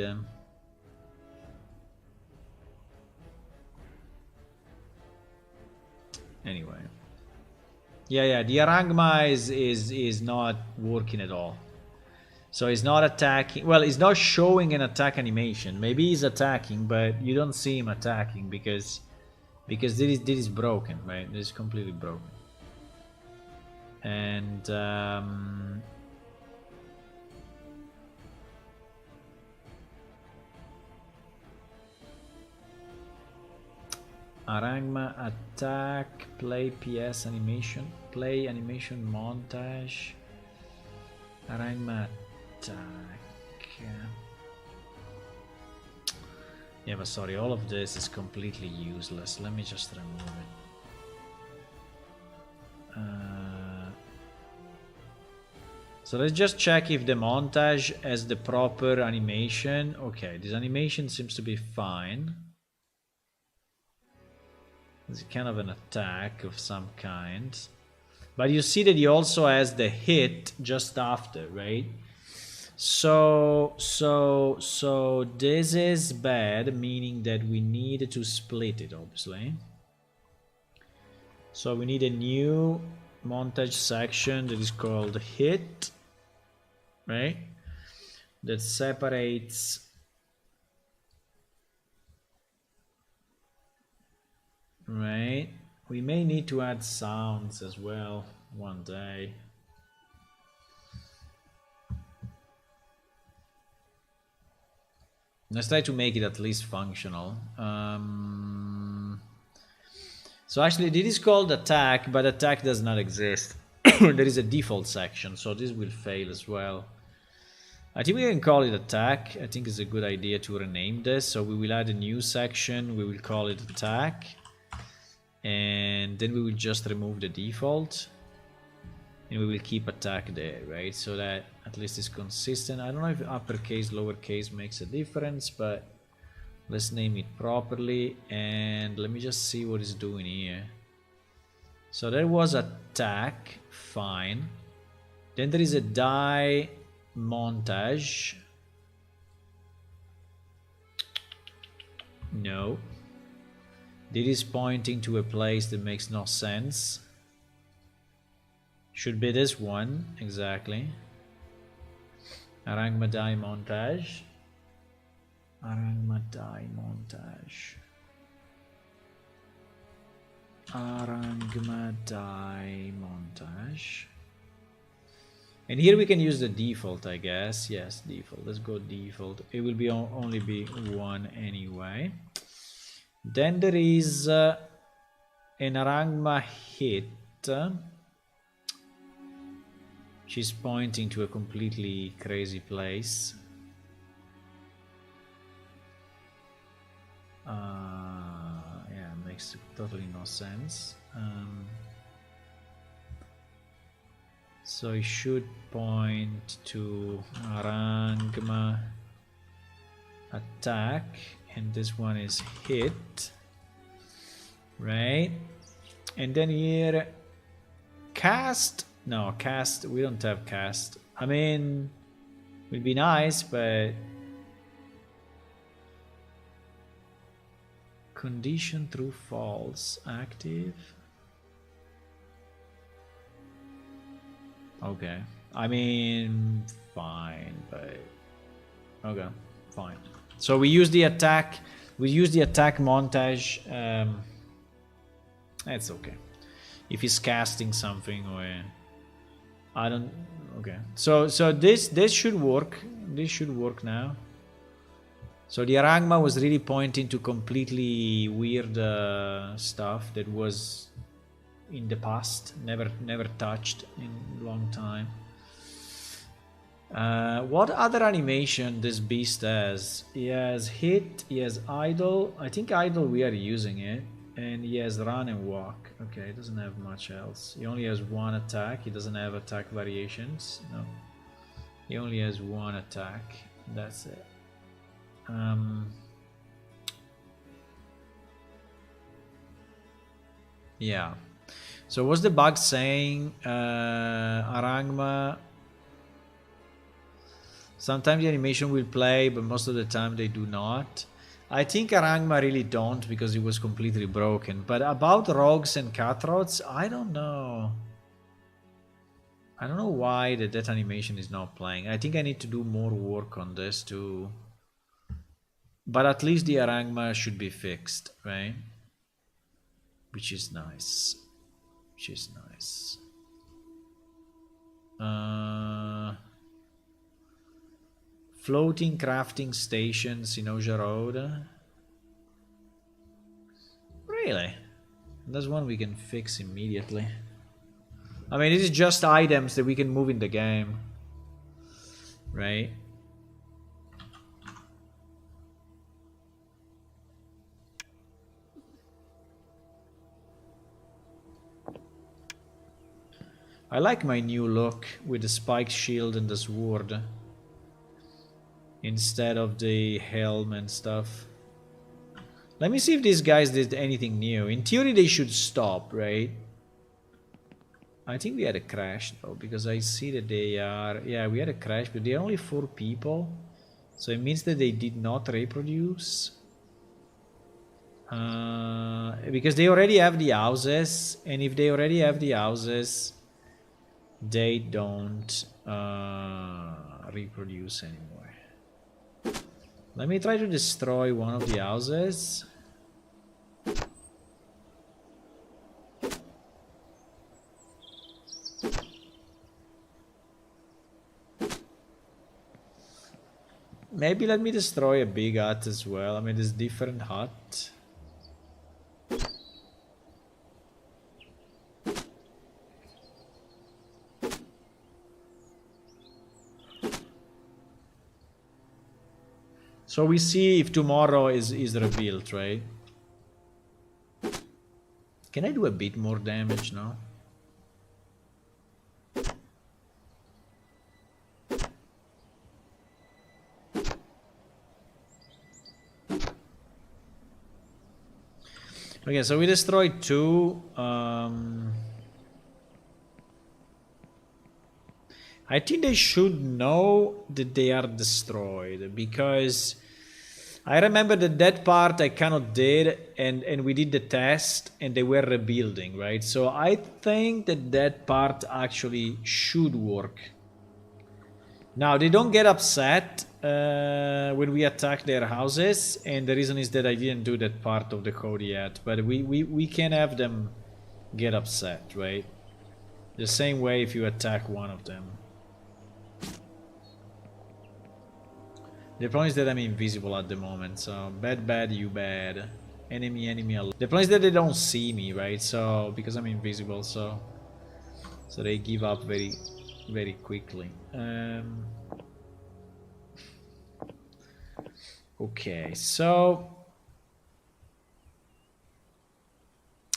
Anyway. Yeah, the Arangma is not working at all. So it's not attacking. Well, it's not showing an attack animation. Maybe he's attacking, but you don't see him attacking because this is broken, right? This is completely broken. And Arangma attack, play PS animation, play animation montage, Arangma attack. Yeah, but sorry, all of this is completely useless. Let me just remove it. So let's just check if the montage has the proper animation. Okay, this animation seems to be fine. It's kind of an attack of some kind. But you see that he also has the hit just after, right? So this is bad, meaning that we need to split it, obviously. So we need a new montage section that is called hit, right? That separates right. We may need to add sounds as well one day. Let's try to make it at least functional. So actually this is called attack, but attack does not exist. There is a default section, so this will fail as well. I think we can call it attack. I think it's a good idea to rename this. So we will add a new section. We will call it attack. And then we will just remove the default. And we will keep attack there, right? So that at least it's consistent. I don't know if uppercase, lowercase makes a difference, but let's name it properly. And let me just see what it's doing here. So there was attack, fine. Then there is a die montage. No. This is pointing to a place that makes no sense. Should be this one, exactly. Arangma die montage. Arangma die montage. Arangma die montage. And here we can use the default, I guess. Yes, default. Let's go default. It will be only be one anyway. Then there is an Arangma hit. She's pointing to a completely crazy place. Yeah, makes totally no sense. So it should point to Arangma attack, and this one is hit, right? And then here cast. No, cast, we don't have cast. I mean, it would be nice, but condition true false active. Okay, I mean, fine, but okay, fine. So we use the attack. We use the attack montage That's okay. If he's casting something or I don't. Okay. So this should work. This should work now. So the Arangma was really pointing to completely weird stuff that was in the past, never touched in a long time. What other animation this beast has? He has hit, he has idle. I think idle we are using it. And he has run and walk. Okay, he doesn't have much else. He only has one attack. He doesn't have attack variations. No. He only has one attack. That's it. Yeah. So what's the bug saying? Arangma. Sometimes the animation will play, but most of the time they do not. I think Arangma really don't because it was completely broken. But about rogues and cutthroats, I don't know. I don't know why that animation is not playing. I think I need to do more work on this too. But at least the Arangma should be fixed, right? Which is nice. Which is nice. Floating crafting stations in Oja Road. Really? That's one we can fix immediately. I mean, this is just items that we can move in the game. Right? I like my new look with the spiked shield and the sword instead of the helm and stuff. Let me see if these guys did anything new. In theory they should stop, right? I think we had a crash though, because I see that they are... Yeah, we had a crash, but they're only 4 people. So it means that they did not reproduce. Because they already have the houses, and if they already have the houses, they don't reproduce anymore. Let me try to destroy one of the houses. Maybe let me destroy a big hut as well. I mean, there's different hut. So we see if tomorrow is revealed, right? Can I do a bit more damage now? Okay, so we destroyed 2. I think they should know that they are destroyed, because I remember that part I cannot did, and we did the test and they were rebuilding, right? So I think that part actually should work. Now they don't get upset when we attack their houses, and the reason is that I didn't do that part of the code yet, but we can have them get upset, right? The same way if you attack one of them. The problem is that I'm invisible at the moment, so bad, you bad. Enemy. The problem is that they don't see me, right? So because I'm invisible, so they give up very quickly. Okay, so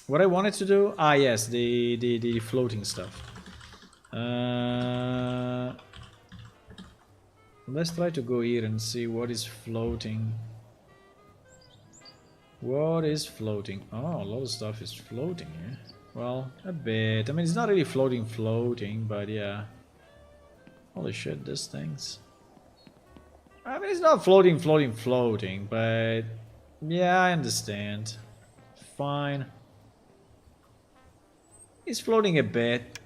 what I wanted to do? Ah, yes, the floating stuff. Let's try to go here and see what is floating. What is floating? Oh, a lot of stuff is floating here. Well, a bit. I mean, it's not really floating, but yeah. Holy shit, these things. I mean, it's not floating, but yeah, I understand. Fine. It's floating a bit.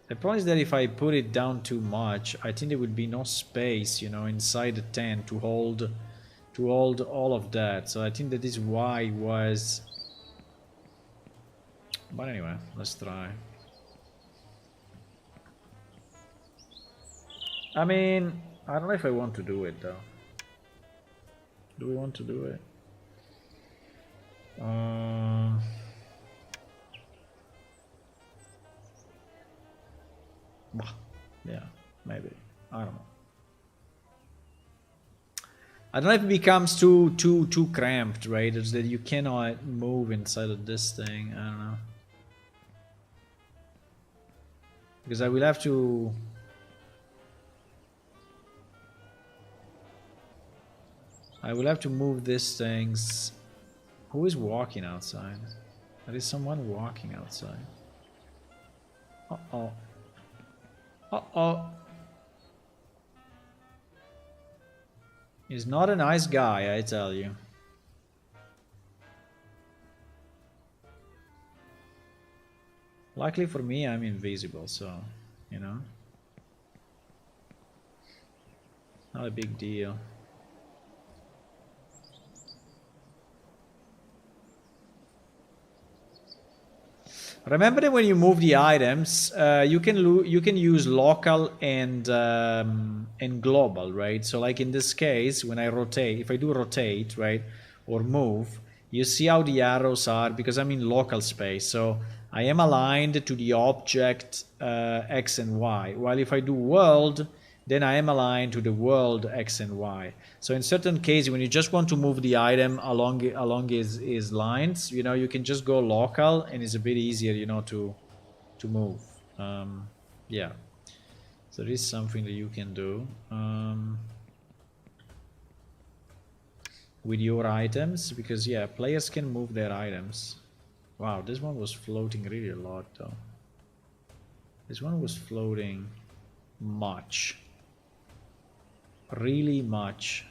The problem is that if I put it down too much, I think there would be no space, you know, inside the tent to hold to hold all of that. So I think that is why it was. But anyway, let's try. I mean, I don't know if I want to do it though. Do we want to do it? Yeah, maybe. I don't know. I don't know if it becomes too cramped, right? It's that you cannot move inside of this thing. I don't know. Because I will have to. I will have to move these things. Who is walking outside? There is someone walking outside. Uh-oh. Uh-oh. He's not a nice guy, I tell you. Luckily for me, I'm invisible, so, you know. Not a big deal. Remember that when you move the items, you can use local and global, right? So like in this case, when I rotate, if I do rotate, right, or move, you see how the arrows are because I'm in local space. So I am aligned to the object X and Y. While if I do world, then I am aligned to the world X and Y. So in certain cases, when you just want to move the item along his lines, you know, you can just go local and it's a bit easier, you know, to move. Yeah. So this is something that you can do with your items because, yeah, players can move their items. Wow, this one was floating really a lot though. This one was floating much. Really much.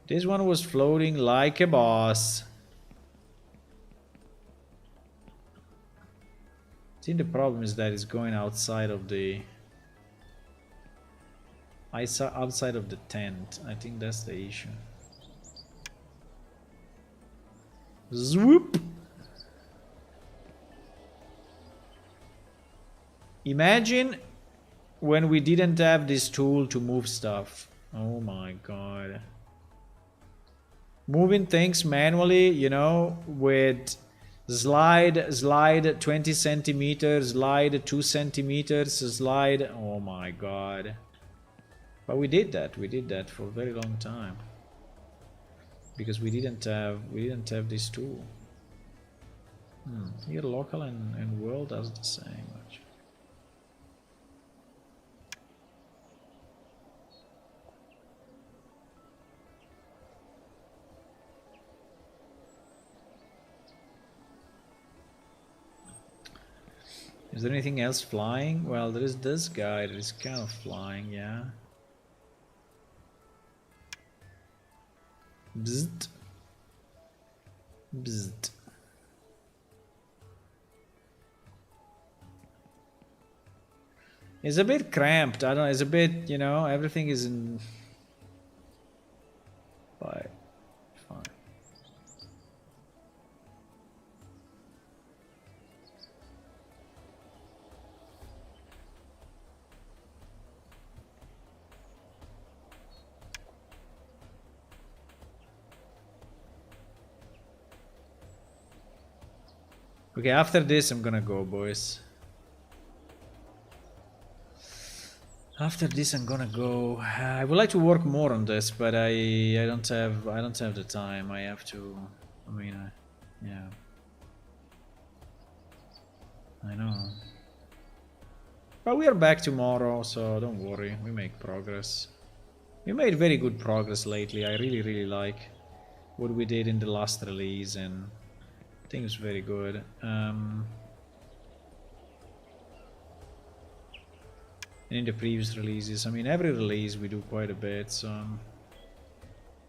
This one was floating like a boss. I think the problem is that it's going outside of the outside of the tent. I think that's the issue. Swoop! Imagine when we didn't have this tool to move stuff. Oh my god. Moving things manually, you know, with slide 20 centimeters, slide 2 centimeters, slide. Oh my god. But we did that for a very long time because we didn't have this tool. Here local and world does the same actually. Is there anything else flying? Well, there is this guy that is kind of flying, yeah. Bzzzt. Bzzzt. It's a bit cramped. I don't know. It's a bit, you know, everything is in. But fine. Okay, after this I'm gonna go, boys. After this I'm gonna go. I would like to work more on this, but I don't have the time. I have to. I mean, yeah. I know. But we are back tomorrow, so don't worry. We make progress. We made very good progress lately. I really like what we did in the last release, and I think it's very good. And in the previous releases, I mean, every release we do quite a bit, so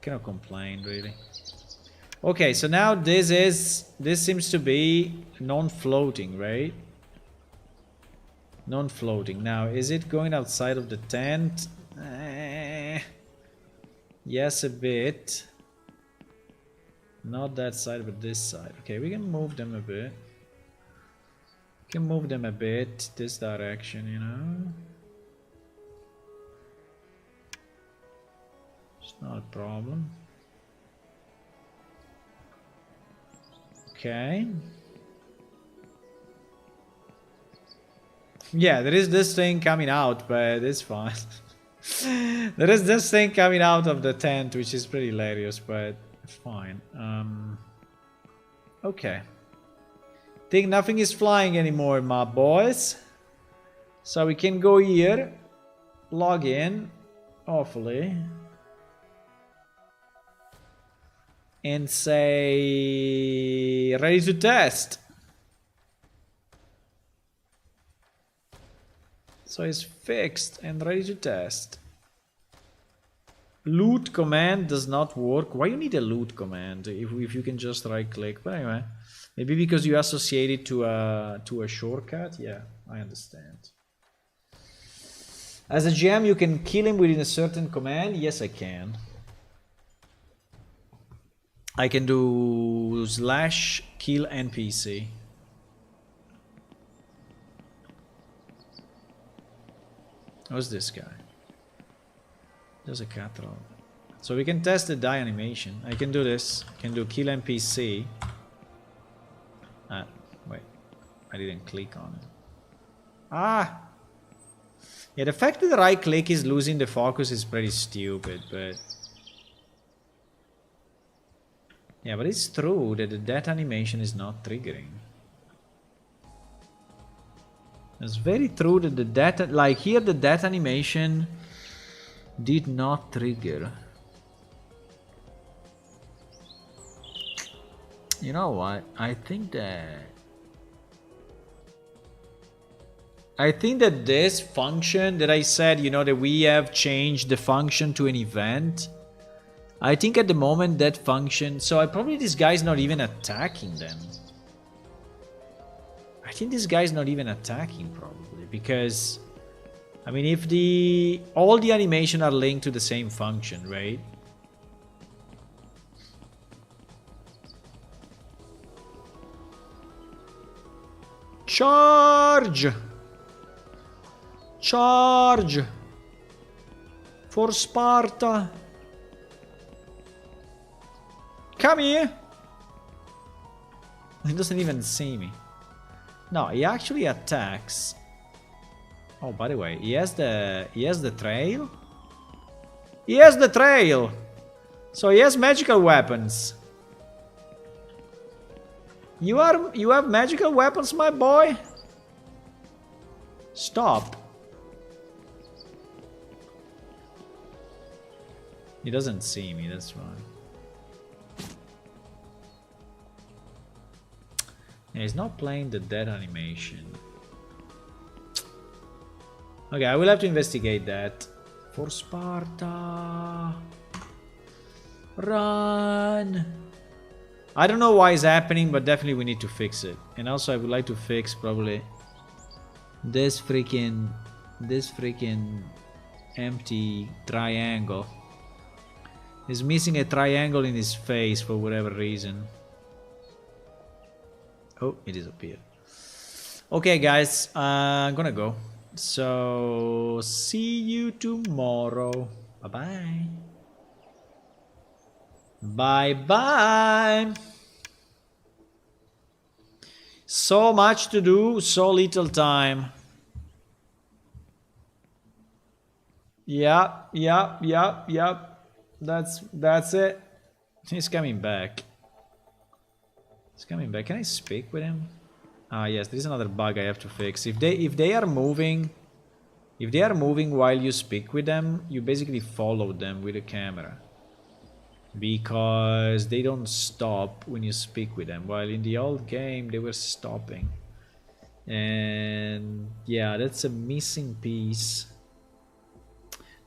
Cannot complain really. Okay, so now this seems to be non-floating, right? Non-floating. Now, is it going outside of the tent? Yes, a bit. Not that side, but this side. Okay, we can move them a bit. We can move them a bit this direction, you know. It's not a problem. Okay. Yeah, there is this thing coming out, but it's fine. There is this thing coming out of the tent, which is pretty hilarious, but fine. Okay. Think nothing is flying anymore, my boys. So we can go here, log in, hopefully, and say ready to test. So it's fixed and ready to test. Loot command does not work. Why you need a loot command if you can just right click? But anyway, maybe because you associate it to a shortcut. Yeah, I understand. As a GM, you can kill him within a certain command. Yes, I can. I can do / kill NPC. Who's this guy? There's a cathedral. So we can test the die animation. I can do this. I can do kill NPC. Wait. I didn't click on it. Ah! Yeah, the fact that the right click is losing the focus is pretty stupid, but... Yeah, but it's true that the death animation is not triggering. It's very true that the death... Like, here the death animation did not trigger. You know what? I think that this function that I said, you know, that we have changed the function to an event. I think at the moment that function... So probably this guy's not even attacking them. I think this guy's not even attacking probably because... I mean, if all the animation are linked to the same function, right? Charge! Charge! For Sparta! Come here! He doesn't even see me. No, he actually attacks. Oh, by the way, he has the trail. He has the trail. So he has magical weapons. You have magical weapons, my boy? Stop. He doesn't see me, that's fine. Yeah, he's not playing the dead animation. Okay, I will have to investigate that. For Sparta. Run. I don't know why it's happening, but definitely we need to fix it. And also I would like to fix probably this freaking empty triangle. He's missing a triangle in his face for whatever reason. Oh, it disappeared. Okay, guys, I'm gonna go. So, see you tomorrow. Bye-bye. Bye-bye. So much to do, so little time. Yep. That's it. He's coming back. He's coming back. Can I speak with him? Ah, yes, there is another bug I have to fix. If they are moving while you speak with them, you basically follow them with the camera. Because they don't stop when you speak with them. While in the old game they were stopping. And yeah, that's a missing piece.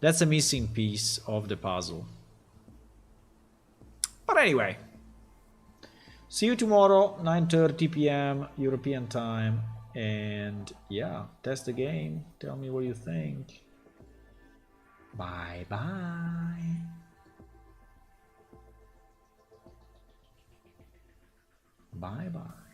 That's a missing piece of the puzzle. anyway, see you tomorrow, 9:30 p.m. European time. And yeah, test the game. Tell me what you think. Bye bye. Bye bye.